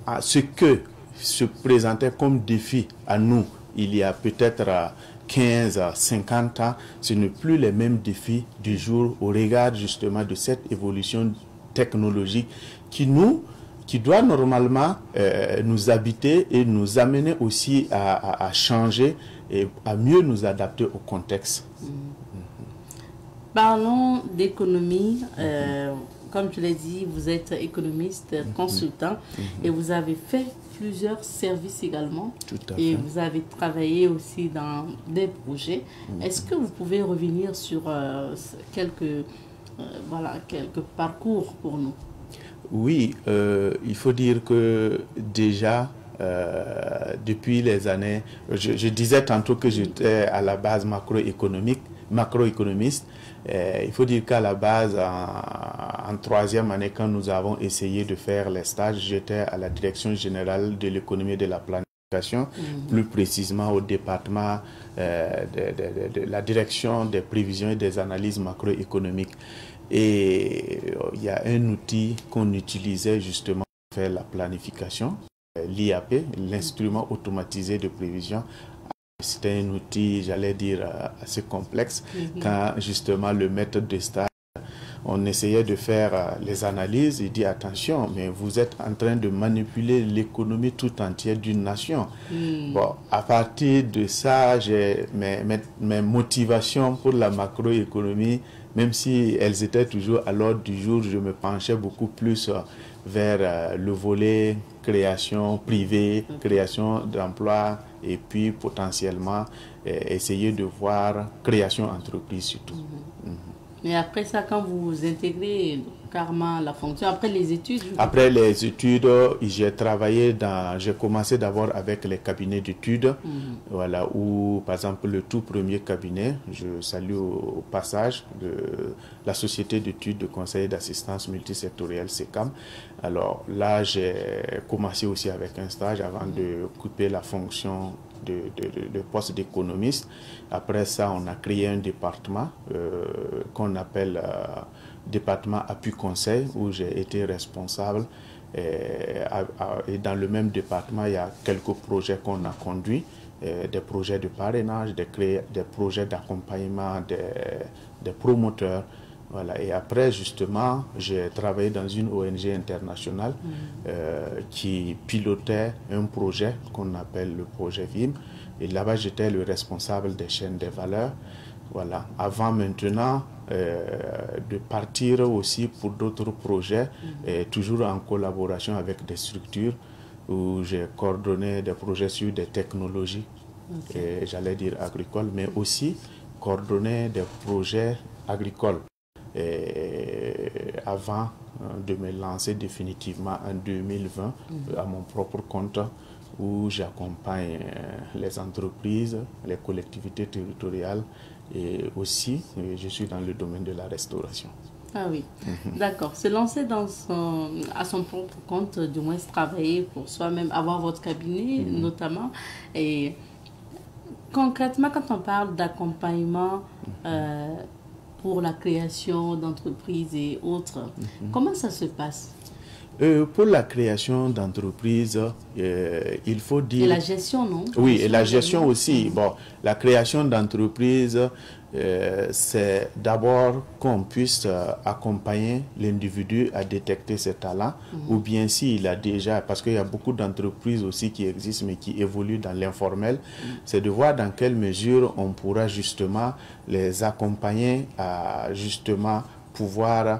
à ce que se présentait comme défi à nous il y a peut-être 15 à 50 ans, ce n'est plus les mêmes défis du jour au regard justement de cette évolution technologique qui doit normalement nous habiter et nous amener aussi à changer et à mieux nous adapter au contexte. Parlons d'économie. Comme je l'ai dit, vous êtes économiste, consultant, et vous avez fait plusieurs services également. Tout à fait. Et vous avez travaillé aussi dans des projets. Est-ce que vous pouvez revenir sur quelques parcours pour nous? Oui, il faut dire que déjà, depuis les années, je disais tantôt que j'étais à la base macroéconomiste. Il faut dire qu'à la base, en troisième année, quand nous avons essayé de faire les stages, j'étais à la direction générale de l'économie et de la planification, plus précisément au département de la direction des prévisions et des analyses macroéconomiques. Et il y a un outil qu'on utilisait justement pour faire la planification, l'IAP, l'instrument automatisé de prévision. C'était un outil, j'allais dire, assez complexe. Quand justement le maître de stage, on essayait de faire les analyses, il dit attention, mais vous êtes en train de manipuler l'économie tout entière d'une nation. Bon, à partir de ça, j'ai mes motivations pour la macroéconomie, même si elles étaient toujours à l'ordre du jour, je me penchais beaucoup plus vers le volet création privée, création d'emplois, et puis potentiellement essayer de voir création entreprise surtout. Mais après ça, quand vous intégrez carrément la fonction, après les études? Après les études, j'ai commencé d'abord avec les cabinets d'études, voilà, où par exemple le tout premier cabinet, je salue au passage la société d'études de conseil d'assistance multisectorielle SECAM. Alors là, j'ai commencé aussi avec un stage avant de couper la fonction de poste d'économiste. Après ça, on a créé un département qu'on appelle département appui conseil, où j'ai été responsable. Et dans le même département, il y a quelques projets qu'on a conduits, des projets de parrainage, des projets d'accompagnement des promoteurs. Voilà. Et après, justement, j'ai travaillé dans une ONG internationale qui pilotait un projet qu'on appelle le projet VIM. Et là-bas, j'étais le responsable des chaînes des valeurs. Voilà. Avant maintenant de partir aussi pour d'autres projets, toujours en collaboration avec des structures où j'ai coordonné des projets sur des technologies, j'allais dire agricoles, mais aussi coordonné des projets agricoles. Avant de me lancer définitivement en 2020 à mon propre compte, où j'accompagne les entreprises, les collectivités territoriales et aussi je suis dans le domaine de la restauration. Ah oui, d'accord. Se lancer à son propre compte, du moins travailler pour soi-même, avoir votre cabinet notamment. Et concrètement, quand on parle d'accompagnement pour la création d'entreprises et autres, comment ça se passe? Pour la création d'entreprises, il faut dire... Et la gestion, non? Oui, et la gestion aussi. Bon, la création d'entreprise, c'est d'abord qu'on puisse accompagner l'individu à détecter ses talents, ou bien s'il a déjà, parce qu'il y a beaucoup d'entreprises aussi qui existent, mais qui évoluent dans l'informel, c'est de voir dans quelle mesure on pourra justement les accompagner à justement pouvoir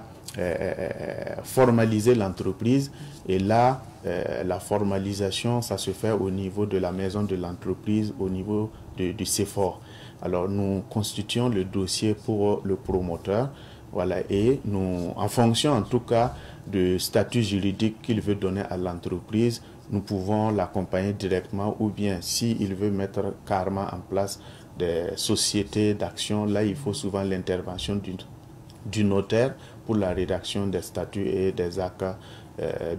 formaliser l'entreprise. Et là, la formalisation, ça se fait au niveau de la maison de l'entreprise, au niveau du CEFOR. Alors, nous constituons le dossier pour le promoteur, voilà, et nous, en fonction en tout cas du statut juridique qu'il veut donner à l'entreprise, nous pouvons l'accompagner directement, ou bien s'il veut mettre carrément en place des sociétés d'action, là, il faut souvent l'intervention du notaire pour la rédaction des statuts et des actes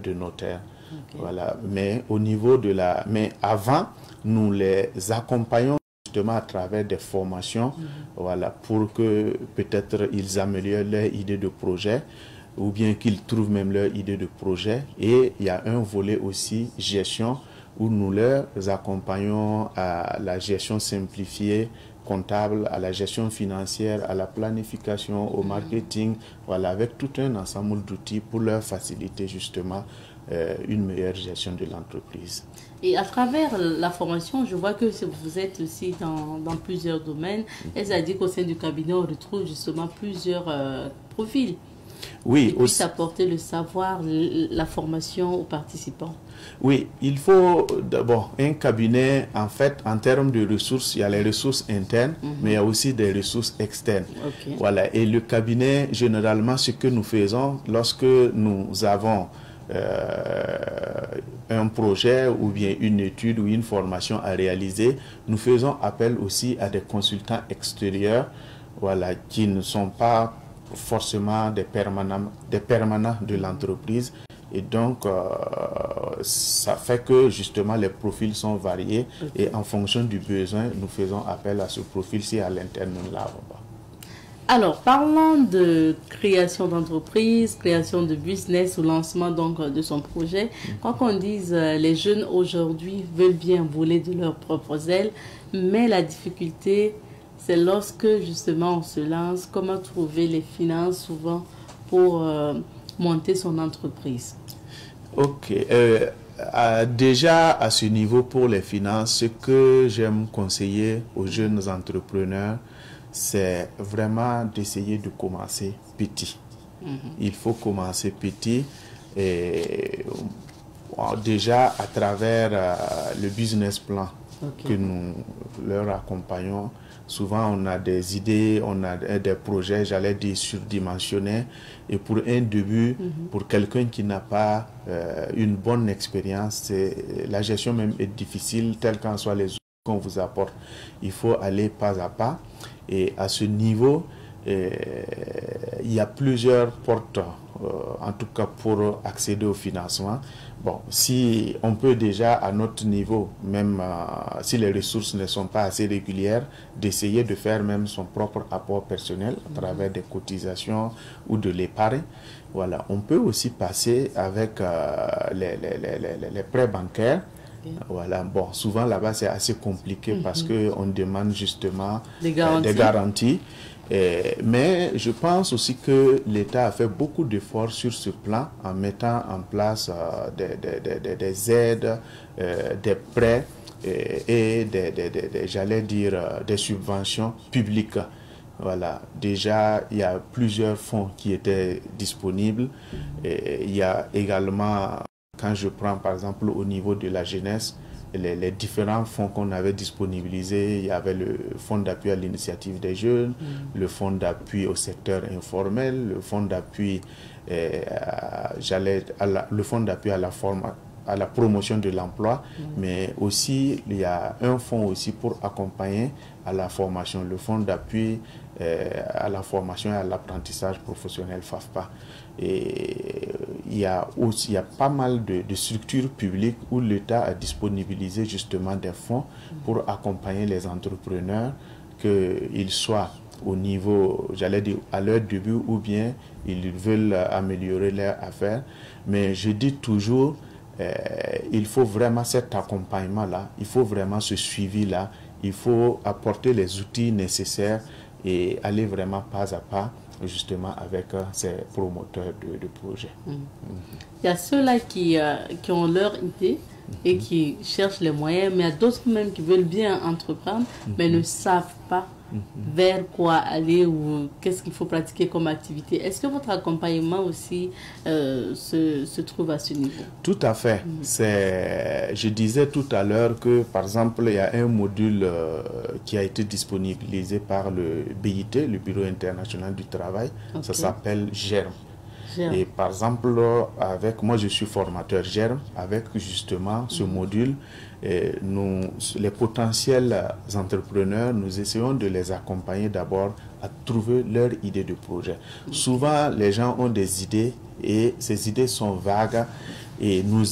de notaire. Okay. Voilà. Mais au niveau de mais avant, nous les accompagnons justement à travers des formations, voilà, pour que peut-être ils améliorent leur idée de projet, ou bien qu'ils trouvent même leur idée de projet. Et il y a un volet aussi gestion, où nous leur accompagnons à la gestion simplifiée comptable, à la gestion financière, à la planification, au marketing, voilà, avec tout un ensemble d'outils pour leur faciliter justement une meilleure gestion de l'entreprise. Et à travers la formation, je vois que vous êtes aussi dans plusieurs domaines. Elle a dit qu'au sein du cabinet, on retrouve justement plusieurs profils. Oui, qui puissent apporter le savoir, la formation aux participants. Oui, il faut d'abord un cabinet, en fait, en termes de ressources, il y a les ressources internes, mais il y a aussi des ressources externes. Okay. Voilà, et le cabinet, généralement, ce que nous faisons lorsque nous avons un projet ou bien une étude ou une formation à réaliser, nous faisons appel aussi à des consultants extérieurs, voilà, qui ne sont pas forcément des permanents de l'entreprise. Et donc, ça fait que justement les profils sont variés et en fonction du besoin, nous faisons appel à ce profil si à l'interne nous ne l'avons pas. Alors, parlons de création d'entreprise, création de business ou lancement donc de son projet. Quand on dise les jeunes aujourd'hui veulent bien voler de leurs propres ailes, mais la difficulté, c'est lorsque justement on se lance, comment trouver les finances souvent pour monter son entreprise. Ok. Déjà à ce niveau pour les finances, ce que j'aime conseiller aux jeunes entrepreneurs, c'est vraiment d'essayer de commencer petit. Il faut commencer petit et déjà à travers le business plan que nous leur accompagnons. Souvent, on a des idées, on a des projets, j'allais dire, surdimensionnés. Et pour un début, pour quelqu'un qui n'a pas une bonne expérience, la gestion même est difficile, telle qu'en soit les outils qu'on vous apporte. Il faut aller pas à pas. Et à ce niveau, il y a plusieurs portes, en tout cas pour accéder au financement. Bon, si on peut déjà à notre niveau, même si les ressources ne sont pas assez régulières, d'essayer de faire même son propre apport personnel à travers des cotisations ou de l'épargne. Voilà, on peut aussi passer avec les prêts bancaires. Voilà, bon, souvent là-bas c'est assez compliqué parce qu'on demande justement des garanties. Mais je pense aussi que l'État a fait beaucoup d'efforts sur ce plan en mettant en place des aides, des prêts et j'allais dire des subventions publiques. Voilà, déjà il y a plusieurs fonds qui étaient disponibles. Et il y a également, quand je prends par exemple au niveau de la jeunesse, les différents fonds qu'on avait disponibilisés, il y avait le fonds d'appui à l'initiative des jeunes, le fonds d'appui au secteur informel, le fonds d'appui le fonds d'appui à la à la promotion de l'emploi, mais aussi il y a un fonds aussi pour accompagner à la formation, le fonds d'appui à la formation et à l'apprentissage professionnel FAFPA. Et il y a pas mal de structures publiques où l'État a disponibilisé justement des fonds pour accompagner les entrepreneurs, qu'ils soient au niveau, j'allais dire, à leur début, ou bien ils veulent améliorer leur affaire. Mais je dis toujours, il faut vraiment cet accompagnement-là, il faut vraiment ce suivi-là, il faut apporter les outils nécessaires et aller vraiment pas à pas, justement, avec ces promoteurs de projets. Il y a ceux-là qui ont leur idée et qui cherchent les moyens, mais il y a d'autres même qui veulent bien entreprendre, mais ne savent pas vers quoi aller ou qu'est-ce qu'il faut pratiquer comme activité. Est-ce que votre accompagnement aussi se trouve à ce niveau? Tout à fait. Je disais tout à l'heure que, par exemple, il y a un module qui a été disponibilisé par le BIT, le Bureau international du travail. Okay. Ça s'appelle GERM. Et par exemple, moi je suis formateur GERM, avec justement ce module, les potentiels entrepreneurs, nous essayons de les accompagner d'abord à trouver leur idée de projet. Souvent, les gens ont des idées et ces idées sont vagues et nous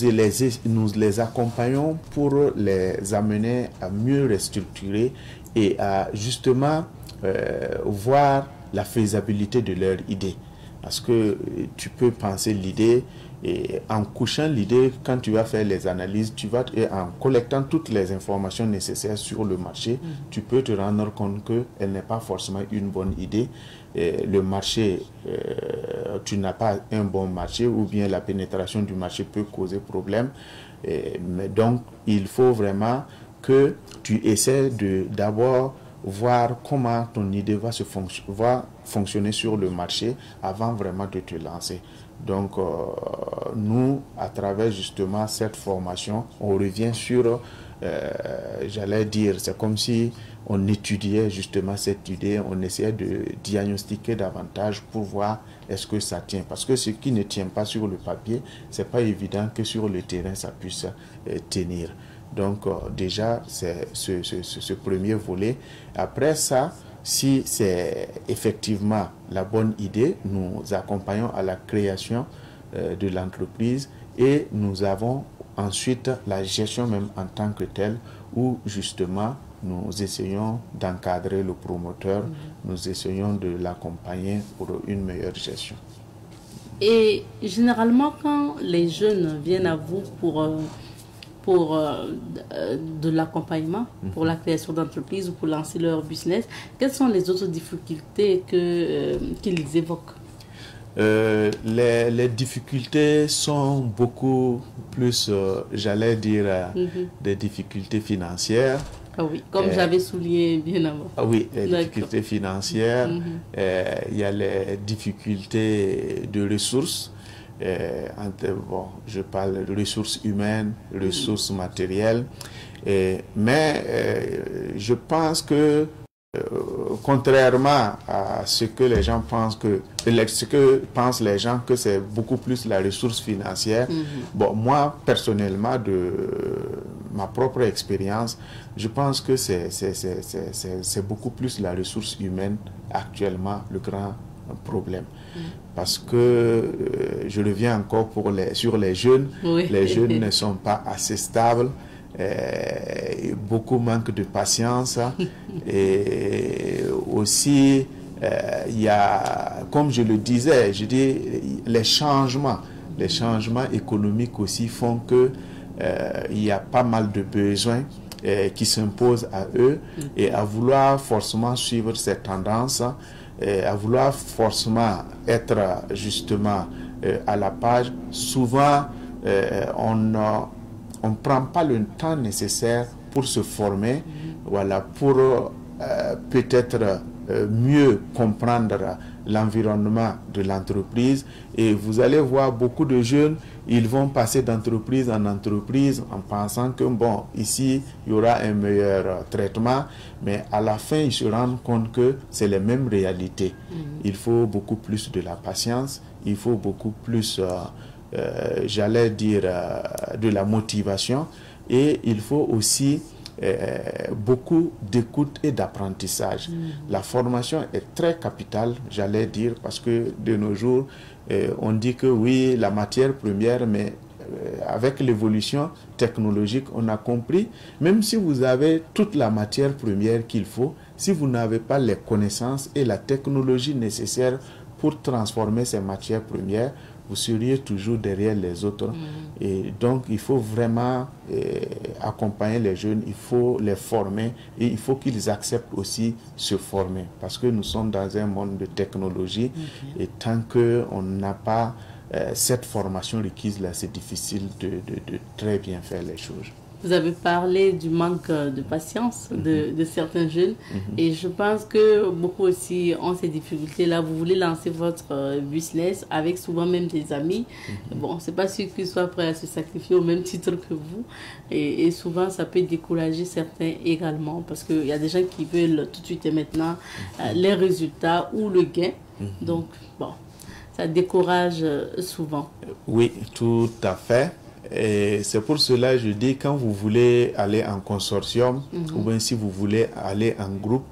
les accompagnons pour les amener à mieux restructurer et à justement voir la faisabilité de leur idée. Parce que tu peux penser l'idée et en couchant l'idée, quand tu vas faire les analyses, et en collectant toutes les informations nécessaires sur le marché, tu peux te rendre compte qu'elle n'est pas forcément une bonne idée. Et le marché, tu n'as pas un bon marché ou bien la pénétration du marché peut causer problème. Mais donc, il faut vraiment que tu essaies d'abord voir comment ton idée va fonctionner sur le marché avant vraiment de te lancer. Donc, nous, à travers justement cette formation, on revient sur, j'allais dire, c'est comme si on étudiait justement cette idée, on essayait de diagnostiquer davantage pour voir est-ce que ça tient. Parce que ce qui ne tient pas sur le papier, c'est pas évident que sur le terrain, ça puisse tenir. Donc, déjà, c'est ce premier volet. Après ça, si c'est effectivement la bonne idée, nous accompagnons à la création de l'entreprise et nous avons ensuite la gestion même en tant que telle où justement nous essayons d'encadrer le promoteur, nous essayons de l'accompagner pour une meilleure gestion. Et généralement, quand les jeunes viennent à vous pour de l'accompagnement, pour la création d'entreprise ou pour lancer leur business, quelles sont les autres difficultés qu'ils évoquent? Les difficultés sont beaucoup plus, j'allais dire, des difficultés financières. Ah oui, comme j'avais souligné bien avant. Ah oui, les difficultés financières, il y a les difficultés de ressources. Je parle de ressources humaines, ressources matérielles, mais je pense que contrairement à ce que les gens pensent les gens que c'est beaucoup plus la ressource financière. Bon, moi personnellement, de ma propre expérience, je pense que c'est beaucoup plus la ressource humaine actuellement le grand problème. Parce que je reviens encore sur les jeunes. Oui. Les jeunes ne sont pas assez stables. Beaucoup manquent de patience. Et aussi, il y a, comme je le disais, les changements économiques aussi font que il y a pas mal de besoins qui s'imposent à eux. Et à vouloir forcément suivre ces tendances, à vouloir forcément être justement à la page, souvent on ne prend pas le temps nécessaire pour se former, voilà, pour peut-être mieux comprendre l'environnement de l'entreprise. Et vous allez voir beaucoup de jeunes, ils vont passer d'entreprise en entreprise en pensant que bon, ici il y aura un meilleur traitement, mais à la fin ils se rendent compte que c'est les mêmes réalités. Il faut beaucoup plus de la patience, il faut beaucoup plus j'allais dire, de la motivation, et il faut aussi beaucoup d'écoute et d'apprentissage. La formation est très capitale, j'allais dire, parce que de nos jours, on dit que oui, la matière première, mais avec l'évolution technologique, on a compris, même si vous avez toute la matière première qu'il faut, si vous n'avez pas les connaissances et la technologie nécessaire pour transformer ces matières premières, vous seriez toujours derrière les autres. Et donc, il faut vraiment accompagner les jeunes, il faut les former et il faut qu'ils acceptent aussi se former. Parce que nous sommes dans un monde de technologie et tant qu'on n'a pas cette formation requise, là, c'est difficile de très bien faire les choses. Vous avez parlé du manque de patience de certains jeunes et je pense que beaucoup aussi ont ces difficultés-là. Vous voulez lancer votre business avec souvent même des amis. Bon, c'est pas sûr qu'ils soient prêts à se sacrifier au même titre que vous et souvent ça peut décourager certains également parce qu'il y a des gens qui veulent tout de suite et maintenant les résultats ou le gain. Donc, bon, ça décourage souvent. Oui, tout à fait. Et c'est pour cela que je dis, quand vous voulez aller en consortium ou bien si vous voulez aller en groupe,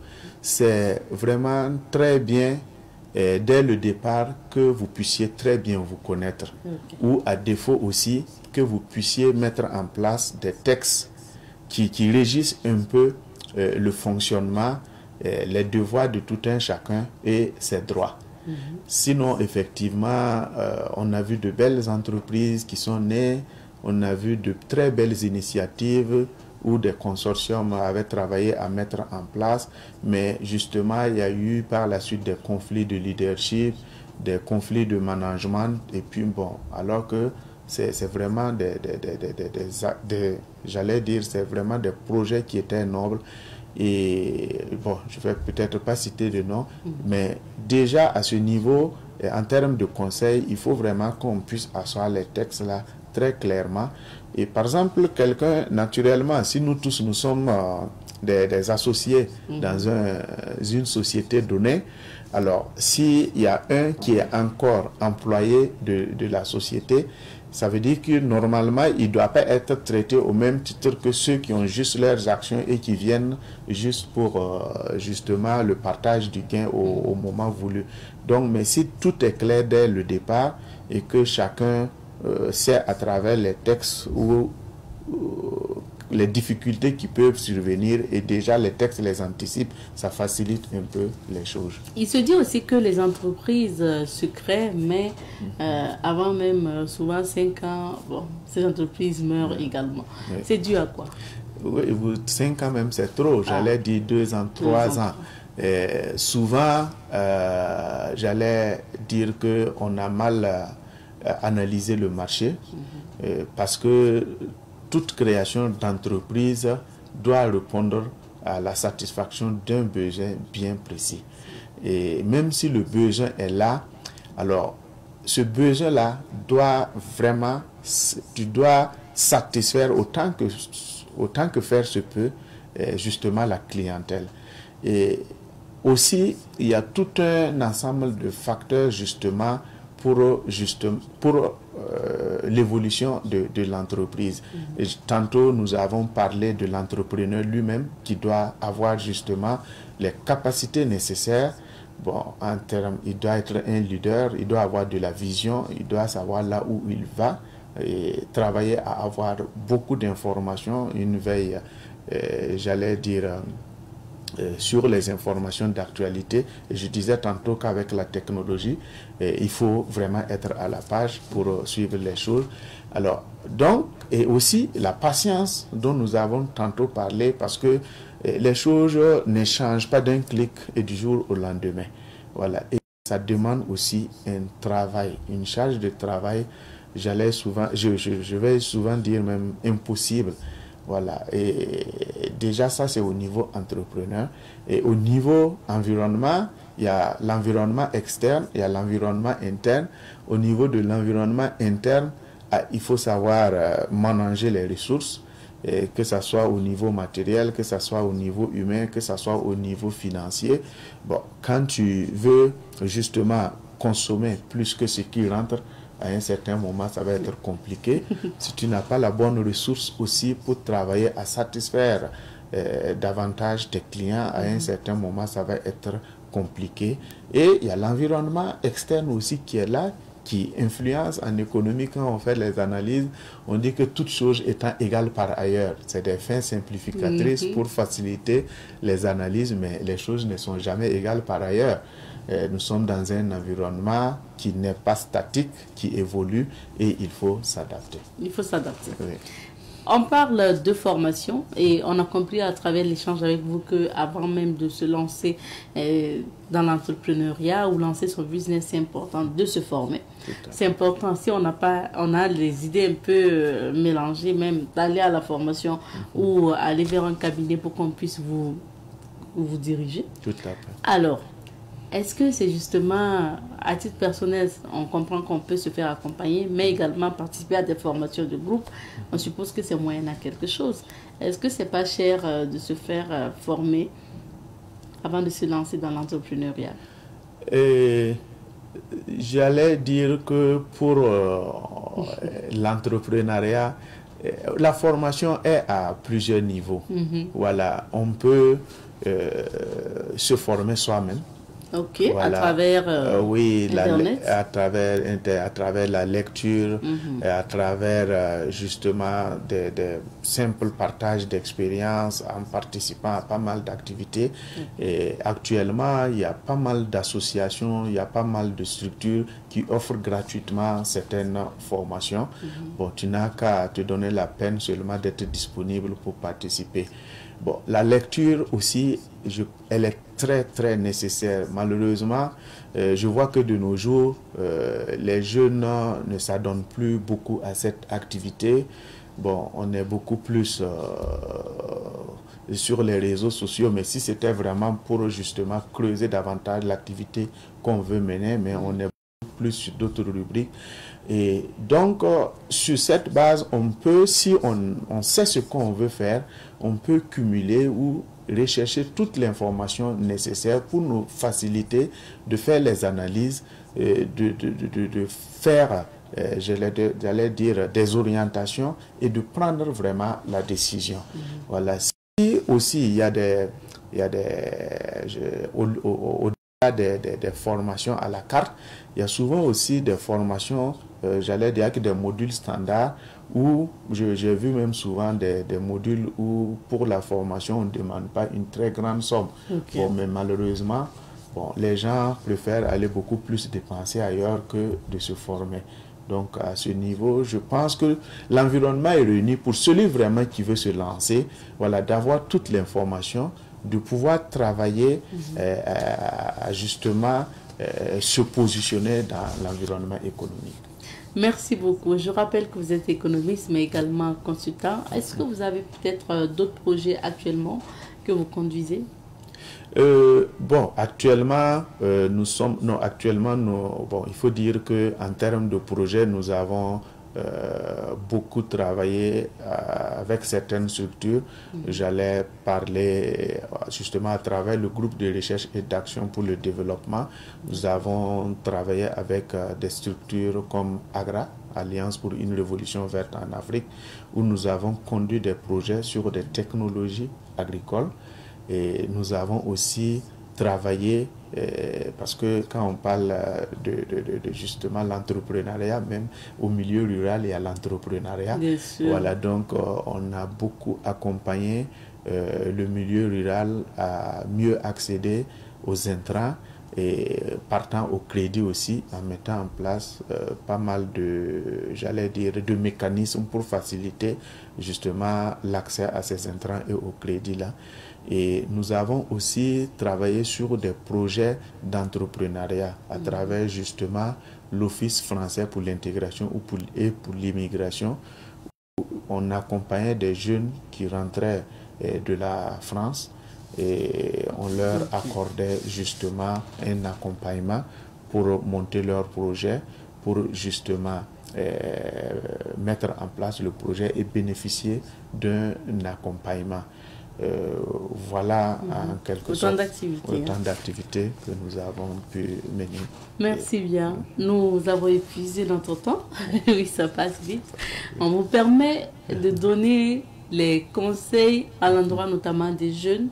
c'est vraiment très bien dès le départ que vous puissiez très bien vous connaître. Ou à défaut aussi que vous puissiez mettre en place des textes qui régissent un peu le fonctionnement, les devoirs de tout un chacun et ses droits. Sinon, effectivement, on a vu de belles entreprises qui sont nées, on a vu de très belles initiatives où des consortiums avaient travaillé à mettre en place, mais justement, il y a eu par la suite des conflits de leadership, des conflits de management, et puis bon, alors que c'est vraiment j'allais dire, c'est vraiment des projets qui étaient nobles. Et bon, je vais peut-être pas citer de nom, mais déjà à ce niveau, en termes de conseils, il faut vraiment qu'on puisse asseoir les textes là très clairement. Et par exemple, quelqu'un, naturellement, si nous tous nous sommes des associés dans une société donnée, alors s'il y a un qui est encore employé de la société, ça veut dire que normalement, il ne doit pas être traité au même titre que ceux qui ont juste leurs actions et qui viennent juste pour justement le partage du gain au moment voulu. Donc, mais si tout est clair dès le départ et que chacun sait à travers les textes ou les difficultés qui peuvent survenir et déjà les textes les anticipent, ça facilite un peu les choses. Il se dit aussi que les entreprises se créent, mais avant même souvent 5 ans, bon, ces entreprises meurent également. C'est dû à quoi? Oui, 5 ans même c'est trop, j'allais dire 2 ans, 3 ans. Souvent, j'allais dire qu'on a mal analysé le marché parce que toute création d'entreprise doit répondre à la satisfaction d'un besoin bien précis. Et même si le besoin est là, alors ce besoin-là doit vraiment, tu dois satisfaire autant que faire se peut justement la clientèle. Et aussi, il y a tout un ensemble de facteurs justement pour l'évolution de l'entreprise. Tantôt, nous avons parlé de l'entrepreneur lui-même qui doit avoir justement les capacités nécessaires. Bon, en termes, il doit être un leader, il doit avoir de la vision, il doit savoir là où il va et travailler à avoir beaucoup d'informations, une veille, j'allais dire, sur les informations d'actualité. Et je disais tantôt qu'avec la technologie, il faut vraiment être à la page pour suivre les choses. Alors, donc, et aussi la patience dont nous avons tantôt parlé, parce que les choses ne changent pas d'un clic et du jour au lendemain. Voilà. Et ça demande aussi un travail, une charge de travail, je vais souvent dire même impossible. Voilà, et déjà ça c'est au niveau entrepreneur. Et au niveau environnement, il y a l'environnement externe, il y a l'environnement interne. Au niveau de l'environnement interne, il faut savoir manager les ressources, que ce soit au niveau matériel, que ce soit au niveau humain, que ce soit au niveau financier. Bon, quand tu veux justement consommer plus que ce qui rentre, à un certain moment, ça va être compliqué. Si tu n'as pas la bonne ressource aussi pour travailler à satisfaire davantage tes clients, à un certain moment, ça va être compliqué. Et il y a l'environnement externe aussi qui est là, qui influence en économie. Quand on fait les analyses, on dit que toute chose étant égale par ailleurs. C'est des fins simplificatrices pour faciliter les analyses, mais les choses ne sont jamais égales par ailleurs. Nous sommes dans un environnement qui n'est pas statique, qui évolue, et il faut s'adapter. Il faut s'adapter. Oui. On parle de formation et on a compris à travers l'échange avec vous qu'avant même de se lancer dans l'entrepreneuriat ou lancer son business, c'est important de se former. C'est important, si on a les idées un peu mélangées, même d'aller à la formation ou aller vers un cabinet pour qu'on puisse vous diriger. Tout à fait. Alors, est-ce que c'est justement, à titre personnel, on comprend qu'on peut se faire accompagner, mais également participer à des formations de groupe? On suppose que c'est moyen à quelque chose. Est-ce que c'est pas cher de se faire former avant de se lancer dans l'entrepreneuriat? J'allais dire que pour l'entrepreneuriat, la formation est à plusieurs niveaux. Voilà, on peut se former soi-même. Ok, Voilà. à travers oui, Internet. à travers la lecture, et à travers justement des simples partages d'expériences en participant à pas mal d'activités. Et actuellement, il y a pas mal d'associations, il y a pas mal de structures qui offrent gratuitement certaines formations. Bon, tu n'as qu'à te donner la peine seulement d'être disponible pour participer. Bon, la lecture aussi, elle est très très nécessaire. Malheureusement, je vois que de nos jours, les jeunes ne s'adonnent plus beaucoup à cette activité. Bon, on est beaucoup plus sur les réseaux sociaux, mais si c'était vraiment pour justement creuser davantage l'activité qu'on veut mener, mais on est beaucoup plus sur d'autres rubriques. Et donc, sur cette base, on peut, si on sait ce qu'on veut faire, on peut cumuler ou rechercher toute l'information nécessaire pour nous faciliter de faire les analyses, de faire, j'allais dire, des orientations et de prendre vraiment la décision. Voilà. Si aussi il y a au-delà des formations à la carte, il y a souvent aussi des formations, j'allais dire, des modules standards où j'ai vu même souvent des modules où pour la formation on ne demande pas une très grande somme. Okay. Bon, mais malheureusement, bon, les gens préfèrent aller beaucoup plus dépenser ailleurs que de se former. Donc à ce niveau, je pense que l'environnement est réuni pour celui vraiment qui veut se lancer, voilà, d'avoir toute l'information, de pouvoir travailler à justement se positionner dans l'environnement économique. Merci beaucoup. Je rappelle que vous êtes économiste, mais également consultant. Est-ce que vous avez peut-être d'autres projets actuellement que vous conduisez? Bon, actuellement, il faut dire qu'en termes de projets, nous avons beaucoup travaillé avec certaines structures. J'allais parler justement à travers le groupe de recherche et d'action pour le développement. Nous avons travaillé avec des structures comme AGRA, Alliance pour une révolution verte en Afrique, où nous avons conduit des projets sur des technologies agricoles. Et nous avons aussi travaillé, parce que quand on parle de justement l'entrepreneuriat, même au milieu rural, il y a l'entrepreneuriat. Voilà, donc on a beaucoup accompagné le milieu rural à mieux accéder aux intrants et partant au crédit aussi, en mettant en place pas mal de mécanismes pour faciliter justement l'accès à ces intrants et au crédit là. Et nous avons aussi travaillé sur des projets d'entrepreneuriat à travers justement l'Office français pour l'intégration et pour l'immigration. On accompagnait des jeunes qui rentraient de la France et on leur accordait justement un accompagnement pour monter leur projet, pour justement mettre en place le projet et bénéficier d'un accompagnement. Voilà en quelque sorte autant d'activités que nous avons pu mener. Merci bien. Nous avons épuisé notre temps. Oui, ça passe vite. On vous permet de donner les conseils à l'endroit notamment des jeunes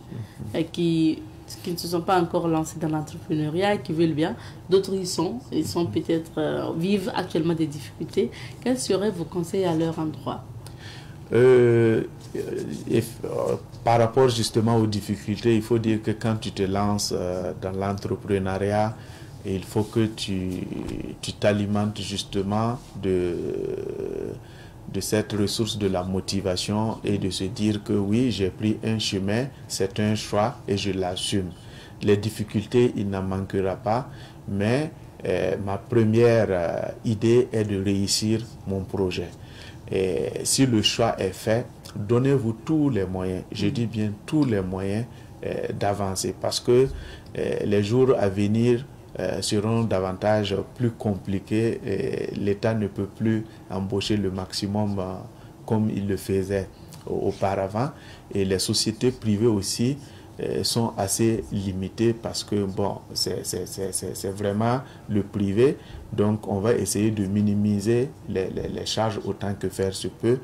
qui ne se sont pas encore lancés dans l'entrepreneuriat, qui veulent bien. D'autres ils sont peut-être vivent actuellement des difficultés. Quels seraient vos conseils à leur endroit? Par rapport justement aux difficultés, il faut dire que quand tu te lances dans l'entrepreneuriat, il faut que tu t'alimentes justement de cette ressource de la motivation et de se dire que oui, j'ai pris un chemin, c'est un choix et je l'assume. Les difficultés, il n'en manquera pas, mais ma première idée est de réussir mon projet. Et si le choix est fait, donnez-vous tous les moyens, je dis bien tous les moyens d'avancer, parce que les jours à venir seront davantage plus compliqués et l'État ne peut plus embaucher le maximum comme il le faisait auparavant, et les sociétés privées aussi sont assez limitées parce que bon, c'est vraiment le privé, donc on va essayer de minimiser les charges autant que faire se peut.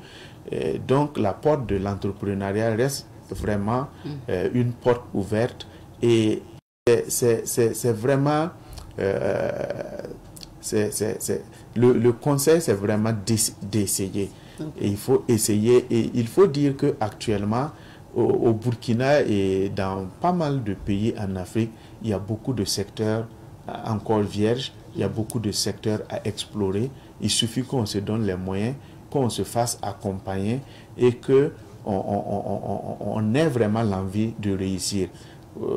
Et donc la porte de l'entrepreneuriat reste vraiment une porte ouverte, et c'est vraiment le conseil, c'est vraiment d'essayer. Et il faut essayer, et il faut dire que actuellement au Burkina et dans pas mal de pays en Afrique, il y a beaucoup de secteurs encore vierges, il y a beaucoup de secteurs à explorer. Il suffit qu'on se donne les moyens, qu'on se fasse accompagner et que on ait vraiment l'envie de réussir.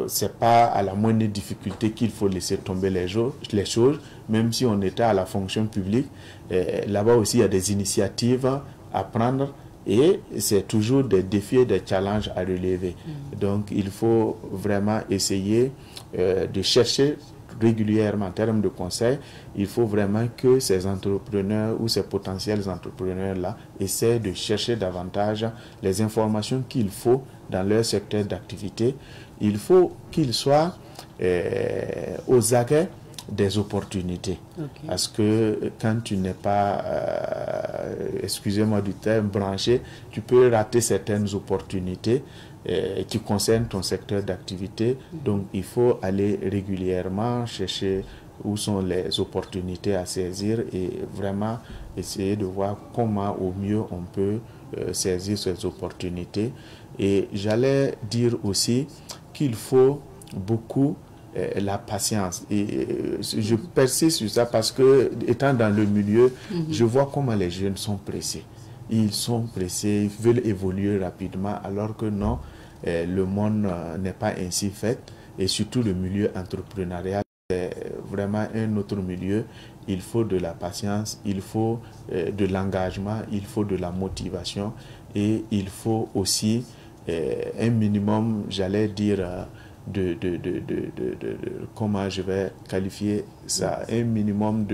C'est pas à la moindre difficulté qu'il faut laisser tomber les choses, même si on était à la fonction publique. Là-bas aussi, il y a des initiatives à prendre et c'est toujours des défis et des challenges à relever. Donc, il faut vraiment essayer de chercher régulièrement en termes de conseils. Il faut vraiment que ces entrepreneurs ou ces potentiels entrepreneurs-là essaient de chercher davantage les informations qu'il faut dans leur secteur d'activité. Il faut qu'ils soient aux aguets des opportunités. Okay. Parce que quand tu n'es pas, excusez-moi du terme, branché, tu peux rater certaines opportunités qui concernent ton secteur d'activité. Donc, il faut aller régulièrement chercher où sont les opportunités à saisir et vraiment essayer de voir comment au mieux on peut saisir ces opportunités. Et j'allais dire aussi qu'il faut beaucoup la patience. Et je persiste sur ça parce que, étant dans le milieu, je vois comment les jeunes sont pressés. Ils sont pressés, ils veulent évoluer rapidement, alors que non, le monde n'est pas ainsi fait. Et surtout le milieu entrepreneurial, c'est vraiment un autre milieu. Il faut de la patience, il faut de l'engagement, il faut de la motivation et il faut aussi un minimum, j'allais dire, comment je vais qualifier ça, un minimum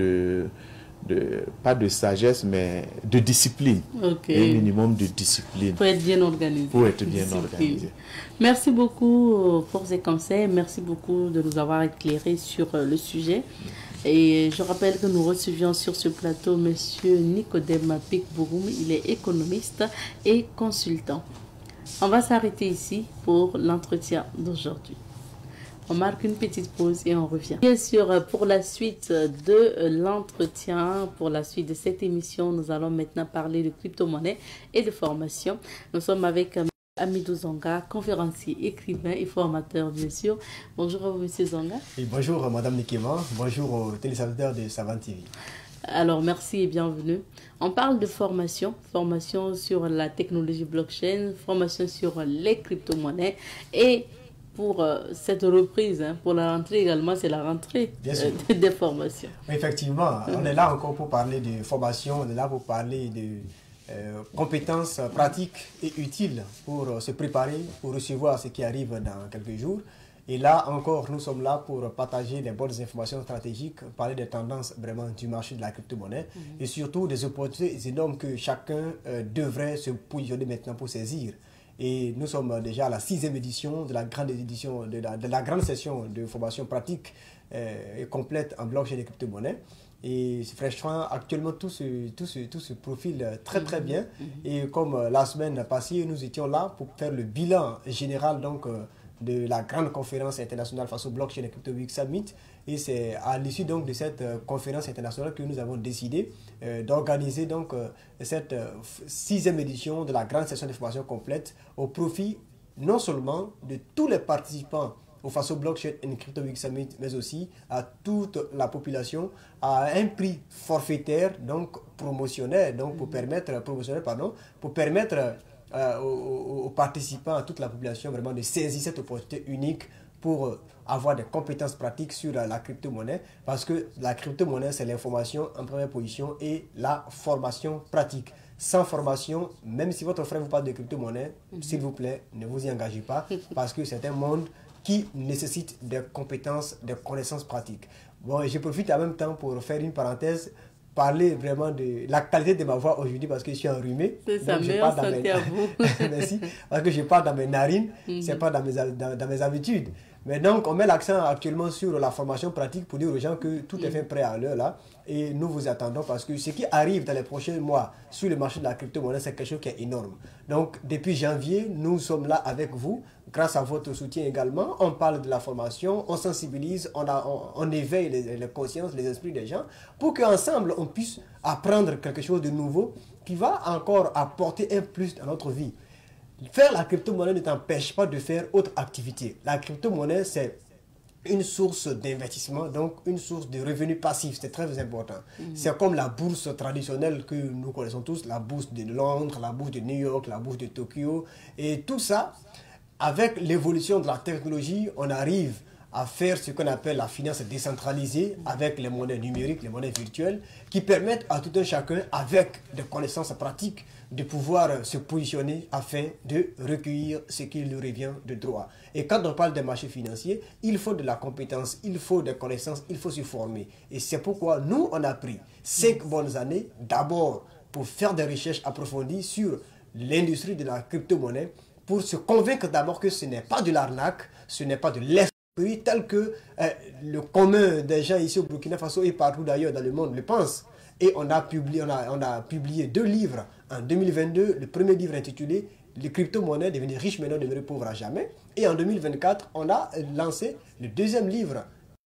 pas de sagesse, mais de discipline. Okay. Un minimum de discipline. Pour être bien organisé. Pour être bien organisé. Merci beaucoup pour ces conseils. Merci beaucoup de nous avoir éclairés sur le sujet. Et je rappelle que nous recevions sur ce plateau M. Nicodème Pikbouroum. Il est économiste et consultant. On va s'arrêter ici pour l'entretien d'aujourd'hui. On marque une petite pause et on revient. Bien sûr, pour la suite de l'entretien, pour la suite de cette émission, nous allons maintenant parler de crypto-monnaie et de formation. Nous sommes avec Amidou Zonga, conférencier, écrivain et formateur, bien sûr. Bonjour à vous, M. Zonga. Et bonjour, Mme Nikema. Bonjour aux téléspectateurs de Savane TV. Alors, merci et bienvenue. On parle de formation, formation sur la technologie blockchain, formation sur les crypto-monnaies et pour cette reprise, pour la rentrée également, c'est la rentrée des formations. Effectivement, on est là encore pour parler de formation, on est là pour parler de compétences pratiques et utiles pour se préparer, pour recevoir ce qui arrive dans quelques jours. Et là encore, nous sommes là pour partager les bonnes informations stratégiques, parler des tendances vraiment du marché de la crypto-monnaie et surtout des opportunités énormes que chacun devrait se positionner maintenant pour saisir. Et nous sommes déjà à la 6e édition de la grande édition, de la grande session de formation pratique et complète en blockchain et crypto-monnaie. Et franchement, actuellement, tout se profile très très bien. Et comme la semaine passée, nous étions là pour faire le bilan général donc, de la grande conférence internationale face au blockchain et crypto week summit. Et c'est à l'issue donc de cette conférence internationale que nous avons décidé d'organiser donc cette 6e édition de la grande session de formation complète au profit non seulement de tous les participants au FASO Blockchain and Crypto Week Summit, mais aussi à toute la population, à un prix forfaitaire, donc promotionnel, donc pour permettre aux participants, à toute la population vraiment de saisir cette opportunité unique pour avoir des compétences pratiques sur la crypto-monnaie, parce que la crypto-monnaie, c'est l'information en première position et la formation pratique. Sans formation, même si votre frère vous parle de crypto-monnaie, s'il vous plaît, ne vous y engagez pas, parce que c'est un monde qui nécessite des compétences, des connaissances pratiques. Bon, je profite en même temps pour faire une parenthèse, parler vraiment de la qualité de ma voix aujourd'hui parce que je suis enrhumé. C'est ça, meilleure santé à vous. Merci. Parce que je parle dans mes narines, c'est pas dans mes habitudes. Mais donc, on met l'accent actuellement sur la formation pratique pour dire aux gens que tout est fait prêt à l'heure là. Et nous vous attendons parce que ce qui arrive dans les prochains mois sur le marché de la crypto-monnaie, c'est quelque chose qui est énorme. Donc, depuis janvier, nous sommes là avec vous, grâce à votre soutien également. On parle de la formation, on sensibilise, on éveille les consciences, les esprits des gens pour qu'ensemble, on puisse apprendre quelque chose de nouveau qui va encore apporter un plus dans notre vie. Faire la crypto-monnaie ne t'empêche pas de faire autre activité. La crypto-monnaie, c'est une source d'investissement, donc une source de revenus passifs. C'est très important. C'est comme la bourse traditionnelle que nous connaissons tous, la bourse de Londres, la bourse de New York, la bourse de Tokyo. Et tout ça, avec l'évolution de la technologie, on arrive à faire ce qu'on appelle la finance décentralisée avec les monnaies numériques, les monnaies virtuelles, qui permettent à tout un chacun, avec des connaissances pratiques, de pouvoir se positionner afin de recueillir ce qui lui revient de droit. Et quand on parle des marchés financiers, il faut de la compétence, il faut des connaissances, il faut se former. Et c'est pourquoi nous, on a pris 5 bonnes années, d'abord pour faire des recherches approfondies sur l'industrie de la crypto-monnaie, pour se convaincre d'abord que ce n'est pas de l'arnaque, ce n'est pas de l'esprit tel que le commun des gens ici au Burkina Faso et partout d'ailleurs dans le monde le pense. Et on a publié 2 livres en 2022. Le premier livre intitulé « Les crypto-monnaies, devenir riches maintenant, demeurer pauvres à jamais ». Et en 2024, on a lancé le 2e livre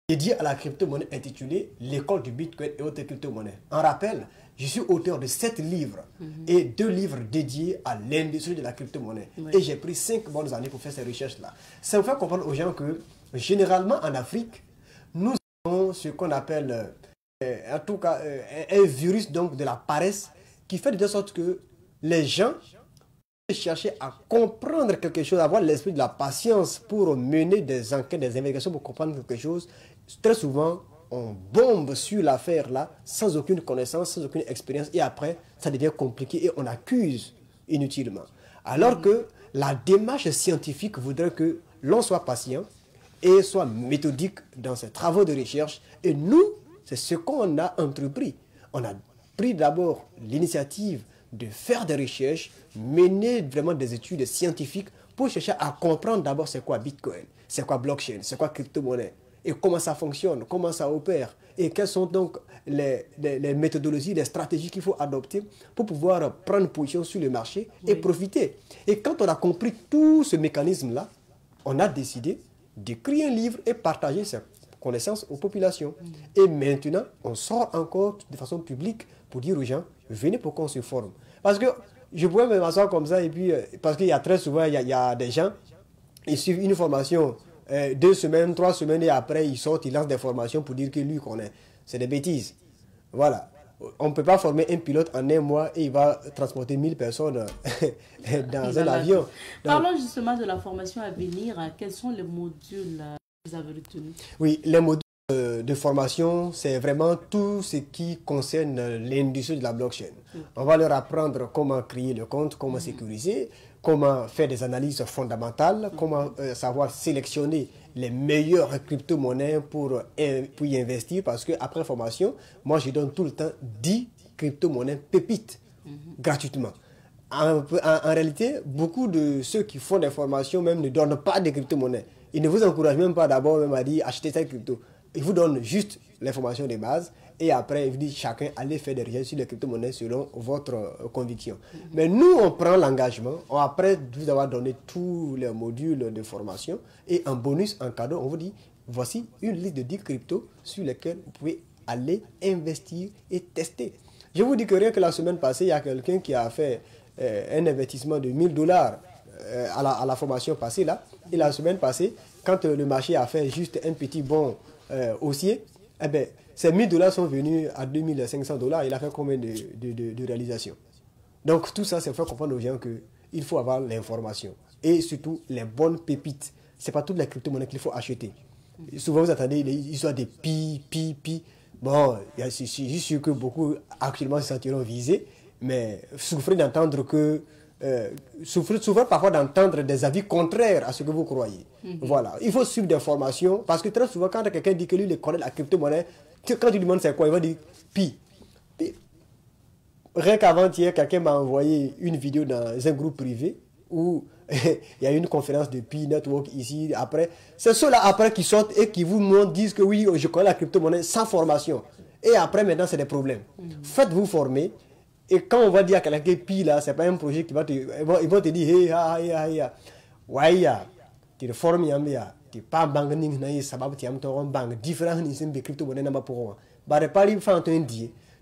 dédié à la crypto-monnaie intitulé « L'école du Bitcoin et autres crypto-monnaies ». En rappel, je suis auteur de 7 livres et 2 livres dédiés à l'industrie de la crypto-monnaie. Et j'ai pris 5 bonnes années pour faire ces recherches-là. Ça me fait comprendre aux gens que, généralement en Afrique, nous avons ce qu'on appelle... en tout cas, un virus donc de la paresse qui fait de telle sorte que les gens cherchent à comprendre quelque chose, avoir l'esprit de la patience pour mener des enquêtes, des investigations pour comprendre quelque chose. Très souvent, on bombe sur l'affaire là sans aucune connaissance, sans aucune expérience et après, ça devient compliqué et on accuse inutilement. Alors que la démarche scientifique voudrait que l'on soit patient et soit méthodique dans ses travaux de recherche et nous, c'est ce qu'on a entrepris. On a pris d'abord l'initiative de faire des recherches, mener vraiment des études scientifiques pour chercher à comprendre d'abord c'est quoi Bitcoin, c'est quoi blockchain, c'est quoi crypto-monnaie, et comment ça fonctionne, comment ça opère, et quelles sont donc les méthodologies, les stratégies qu'il faut adopter pour pouvoir prendre position sur le marché et profiter. Et quand on a compris tout ce mécanisme-là, on a décidé d'écrire un livre et partager ça connaissance aux populations. Et maintenant, on sort encore de façon publique pour dire aux gens, venez pour qu'on se forme. Parce que je pourrais me m'asseoir comme ça et puis, parce qu'il y a très souvent, il y a des gens, ils suivent une formation 2 semaines, 3 semaines et après ils sortent, ils lancent des formations pour dire que lui connaît. C'est des bêtises. Voilà. On ne peut pas former un pilote en 1 mois et il va transporter 1000 personnes dans un avion. Donc, parlons justement de la formation à venir. Quels sont les modules que vous avez retenus? Oui, les modules de formation, c'est vraiment tout ce qui concerne l'industrie de la blockchain. On va leur apprendre comment créer le compte, comment sécuriser, comment faire des analyses fondamentales, comment savoir sélectionner les meilleures crypto-monnaies pour y investir. Parce qu'après formation, moi je donne tout le temps 10 crypto-monnaies pépites gratuitement. en réalité, beaucoup de ceux qui font des formations même ne donnent pas de crypto-monnaies. Ils ne vous encouragent même pas d'abord même à dire achetez cette crypto. Ils vous donnent juste l'information de base et après ils vous disent chacun allez faire des recherches sur les crypto-monnaies selon votre conviction. Mais nous on prend l'engagement, après vous avoir donné tous les modules de formation et en bonus, en cadeau, on vous dit voici une liste de 10 cryptos sur lesquelles vous pouvez aller investir et tester. Je vous dis que rien que la semaine passée, il y a quelqu'un qui a fait un investissement de $1000 à la formation passée là. Et la semaine passée, quand le marché a fait juste un petit bond haussier, eh ben, ces $1000 sont venus à $2500. Il a fait combien de réalisations? Donc tout ça, c'est faire comprendre aux gens qu'il faut avoir l'information. Et surtout, les bonnes pépites. Ce n'est pas toutes les crypto-monnaies qu'il faut acheter. Souvent, vous attendez l'histoire des pi. Bon, je suis sûr que beaucoup actuellement se sentiront visés, mais souffrez d'entendre que... souffrez parfois d'entendre des avis contraires à ce que vous croyez. Voilà. Il faut suivre des formations, parce que très souvent, quand quelqu'un dit que lui, il connaît la crypto-monnaie, quand tu lui demandes c'est quoi, il va dire pi. Rien qu'avant-hier, quelqu'un m'a envoyé une vidéo dans un groupe privé où il y a une conférence de Pi Network ici. Après, c'est ceux-là après qui sortent et qui vous disent que oui, je connais la crypto-monnaie sans formation. Et après, maintenant, c'est des problèmes. Faites-vous former. Et quand on va dire à quelqu'un Pi, là, c'est pas un projet qui va te... Ils vont te dire, hey, ouais, tu te formes, tu pas banque, ça va te faire banque. Différent de crypto-monnaie, n'a pas pour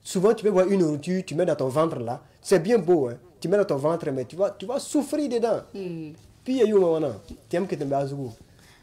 souvent, tu peux voir une nourriture, tu mets dans ton ventre là. C'est bien beau, hein. Tu mets dans ton ventre, mais tu vas souffrir dedans. Puis, il y a eu tu aimes que tu me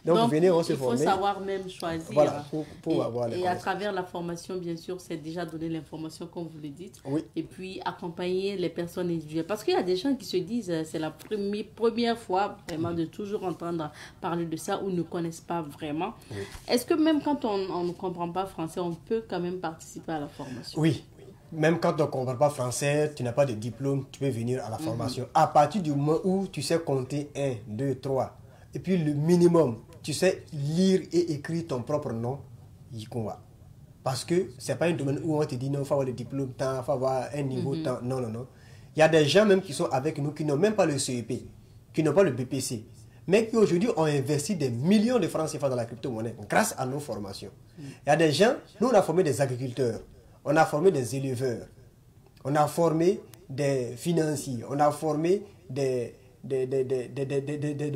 donc, venez, on se forme. Il faut savoir même choisir. Voilà, pour avoir les et à travers la formation, bien sûr, c'est déjà donner l'information, comme vous le dites. Oui. Et puis, accompagner les personnes individuelles. Parce qu'il y a des gens qui se disent, c'est la première fois vraiment de toujours entendre parler de ça ou ne connaissent pas vraiment. Oui. Est-ce que même quand on ne comprend pas français, on peut quand même participer à la formation? Oui. Même quand on ne comprend pas français, tu n'as pas de diplôme, tu peux venir à la formation. À partir du moment où tu sais compter 1, 2, 3, et puis le minimum, tu sais lire et écrire ton propre nom, parce que ce n'est pas un domaine où on te dit non, il faut avoir le diplôme, il faut avoir un niveau, non. Il y a des gens même qui sont avec nous qui n'ont même pas le CEP, qui n'ont pas le BPC, mais qui aujourd'hui ont investi des millions de francs CFA dans la crypto-monnaie grâce à nos formations. Il y a des gens, nous on a formé des agriculteurs, on a formé des éleveurs, on a formé des financiers, on a formé des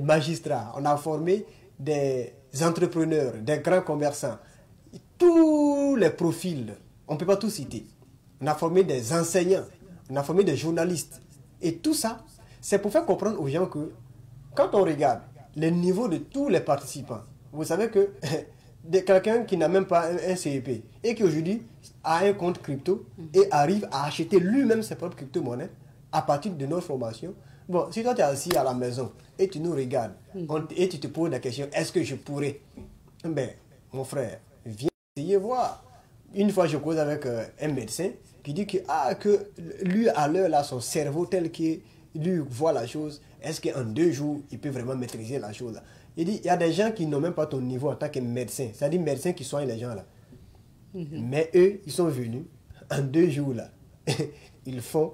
magistrats, on a formé des entrepreneurs, des grands commerçants. Tous les profils, on ne peut pas tous citer. On a formé des enseignants, on a formé des journalistes. Et tout ça, c'est pour faire comprendre aux gens que quand on regarde les niveaux de tous les participants, vous savez que quelqu'un qui n'a même pas un CEP et qui aujourd'hui a un compte crypto et arrive à acheter lui-même ses propres crypto-monnaies à partir de nos formations. Bon, si toi tu es assis à la maison et tu nous regardes et tu te poses la question, est-ce que je pourrais? Ben, mon frère, viens essayer voir. Une fois, je cause avec un médecin qui dit que lui, à l'heure, là, son cerveau tel qu'il lui voit la chose, est-ce qu'en 2 jours, il peut vraiment maîtriser la chose là? Il dit, il y a des gens qui n'ont même pas ton niveau en tant que médecin. C'est-à-dire médecins qui soignent les gens là. Mais eux, ils sont venus en 2 jours là. Ils font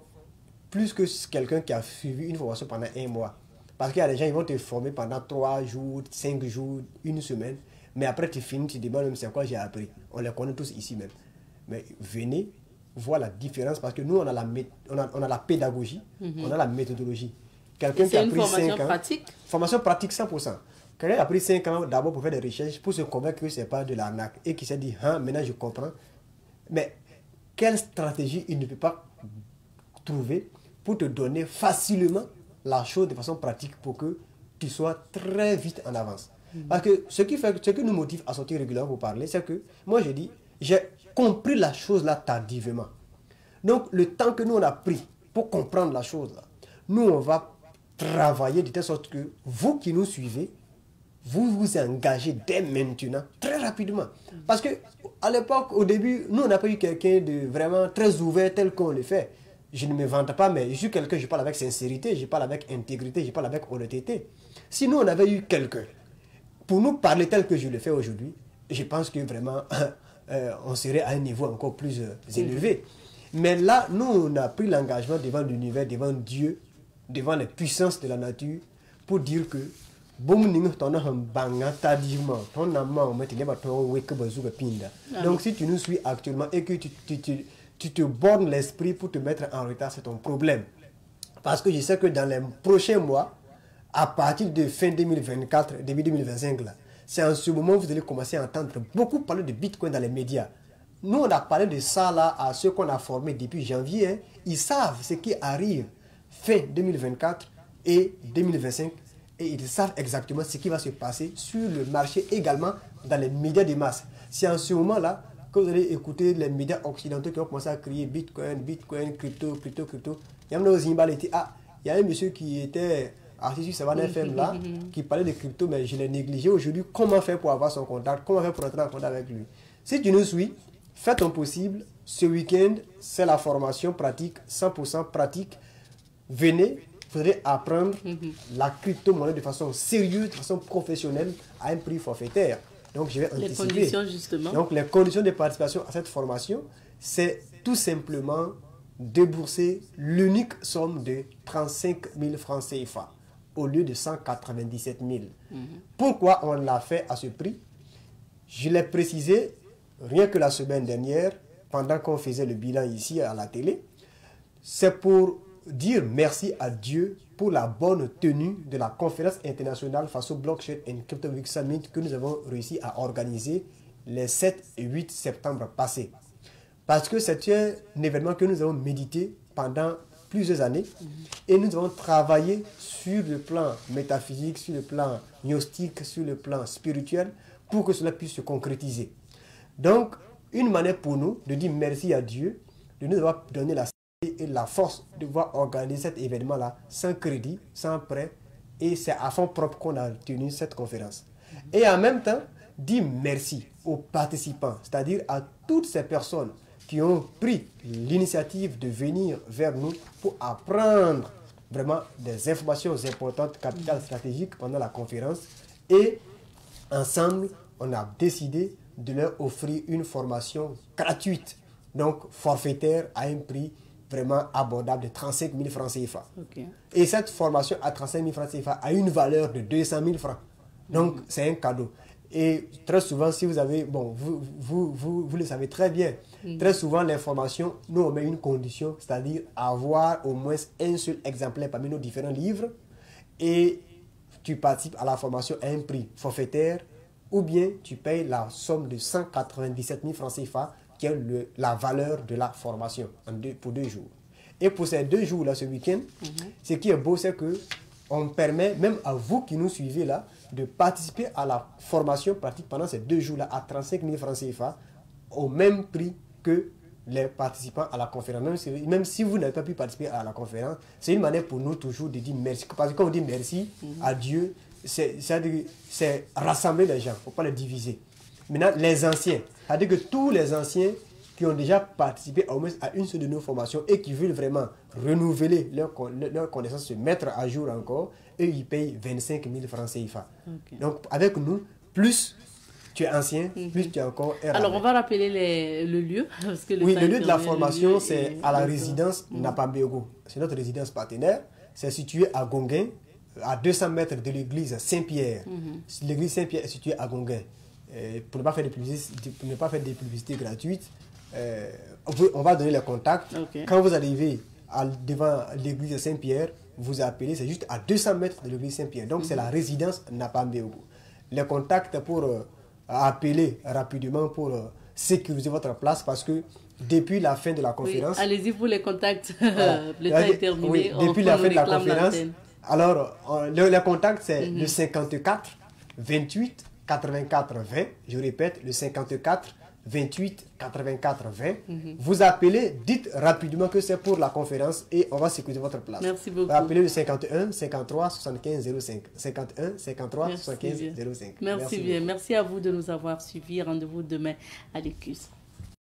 plus que quelqu'un qui a suivi une formation pendant 1 mois. Parce qu'il y a des gens, ils vont te former pendant 3 jours, 5 jours, 1 semaine. Mais après, tu finis, tu te demandes même c'est quoi j'ai appris. On les connaît tous ici même. Mais venez voir la différence parce que nous, on a la pédagogie, on a la méthodologie. Quelqu'un qui a pris 5 ans. Pratique. Formation pratique 100%. Quelqu'un a pris 5 ans d'abord pour faire des recherches, pour se convaincre que ce n'est pas de l'arnaque. Et qui s'est dit, maintenant je comprends. Mais quelle stratégie il ne peut pas trouver pour te donner facilement la chose de façon pratique pour que tu sois très vite en avance. Parce que ce qui nous motive à sortir régulièrement pour parler, c'est que moi je dis, j'ai compris la chose là tardivement. Donc le temps que nous on a pris pour comprendre la chose là, nous on va travailler de telle sorte que vous qui nous suivez, vous vous engagez dès maintenant, très rapidement. Parce que à l'époque, au début, nous on n'a pas eu quelqu'un de vraiment très ouvert tel qu'on le fait. Je ne me vante pas, mais je suis quelqu'un, je parle avec sincérité, je parle avec intégrité, je parle avec honnêteté. Si nous, on avait eu quelqu'un pour nous parler tel que je le fais aujourd'hui, je pense que vraiment, on serait à un niveau encore plus élevé. Mais là, nous, on a pris l'engagement devant l'univers, devant Dieu, devant les puissances de la nature pour dire que donc si tu nous suis actuellement et que tu te bornes l'esprit pour te mettre en retard, c'est ton problème. Parce que je sais que dans les prochains mois, à partir de fin 2024, début 2025, c'est en ce moment que vous allez commencer à entendre beaucoup parler de Bitcoin dans les médias. Nous, on a parlé de ça là à ceux qu'on a formés depuis janvier. Hein. Ils savent ce qui arrive fin 2024 et 2025. Et ils savent exactement ce qui va se passer sur le marché également dans les médias de masse. C'est en ce moment-là que vous allez écouter les médias occidentaux qui ont commencé à crier Bitcoin, Bitcoin, crypto, crypto, crypto. Il y a un monsieur qui était assis sur Savannah FM là, qui parlait de crypto, mais je l'ai négligé. Aujourd'hui, comment faire pour avoir son contact? Comment faire pour entrer en contact avec lui? Si tu nous suis, fais ton possible. Ce week-end, c'est la formation pratique, 100% pratique. Venez. Il faudrait apprendre la crypto-monnaie de façon sérieuse, de façon professionnelle, à un prix forfaitaire. Donc, je vais anticiper. Les conditions, justement. Donc, les conditions de participation à cette formation, c'est tout simplement débourser l'unique somme de 35 000 francs CFA au lieu de 197 000. Pourquoi on l'a fait à ce prix? Je l'ai précisé rien que la semaine dernière, pendant qu'on faisait le bilan ici à la télé. C'est pour dire merci à Dieu pour la bonne tenue de la conférence internationale face au Blockchain and Crypto Week Summit que nous avons réussi à organiser les 7 et 8 septembre passés. Parce que c'est un événement que nous avons médité pendant plusieurs années et nous avons travaillé sur le plan métaphysique, sur le plan gnostique, sur le plan spirituel pour que cela puisse se concrétiser. Donc, une manière pour nous de dire merci à Dieu, de nous avoir donné la et la force de pouvoir organiser cet événement-là sans crédit, sans prêt, et c'est à fond propre qu'on a tenu cette conférence. Et en même temps, dire merci aux participants, c'est-à-dire à toutes ces personnes qui ont pris l'initiative de venir vers nous pour apprendre vraiment des informations importantes, capitales, stratégiques pendant la conférence. Et ensemble, on a décidé de leur offrir une formation gratuite, donc forfaitaire à un prix vraiment abordable de 35 000 francs CFA. Okay. Et cette formation à 35 000 francs CFA a une valeur de 200 000 francs. Donc, c'est un cadeau. Et très souvent, si vous avez, bon, vous le savez très bien, très souvent, l'information, nous, on met une condition, c'est-à-dire avoir au moins un seul exemplaire parmi nos différents livres et tu participes à la formation à un prix forfaitaire ou bien tu payes la somme de 197 000 francs CFA qui est la valeur de la formation pour 2 jours. Et pour ces 2 jours-là, ce week-end, ce qui est beau, c'est que on permet, même à vous qui nous suivez là, de participer à la formation pratique pendant ces 2 jours-là à 35 000 francs CFA au même prix que les participants à la conférence. Même si vous n'avez pas pu participer à la conférence, c'est une manière pour nous toujours de dire merci. Parce que quand on dit merci à Dieu, c'est rassembler les gens, il ne faut pas les diviser. Maintenant, les anciens, c'est-à-dire que tous les anciens qui ont déjà participé au moins à une seule de nos formations et qui veulent vraiment renouveler leur connaissance, se mettre à jour encore, eux, ils payent 25 000 francs CFA. Okay. Donc, avec nous, plus tu es ancien, plus tu es encore... Alors, on va rappeler le lieu. Parce que oui, le lieu de la formation, c'est à la résidence Napambego. C'est notre résidence partenaire. C'est situé à Gonguin, à 200 mètres de l'église Saint-Pierre. L'église Saint-Pierre est située à Gonguin. Pour ne pas faire des publicités gratuites, on va donner les contacts. Okay. Quand vous arrivez devant l'église Saint-Pierre, vous appelez, c'est juste à 200 mètres de l'église Saint-Pierre. Donc, c'est la résidence Napambego. Les contacts pour appeler rapidement pour sécuriser votre place parce que depuis la fin de la conférence... Oui, allez-y pour les contacts. Le temps est terminé. Oui, depuis la fin de la conférence. Alors, le contact, c'est le 54 28 84 20. Je répète, le 54 28 84 20. Vous appelez, dites rapidement que c'est pour la conférence et on va sécuriser votre place. Merci beaucoup. Vous appelez le 51 53 75 05. 51 53 75 05. Merci bien. Merci à vous de nous avoir suivis. Rendez-vous demain à l'ECUS.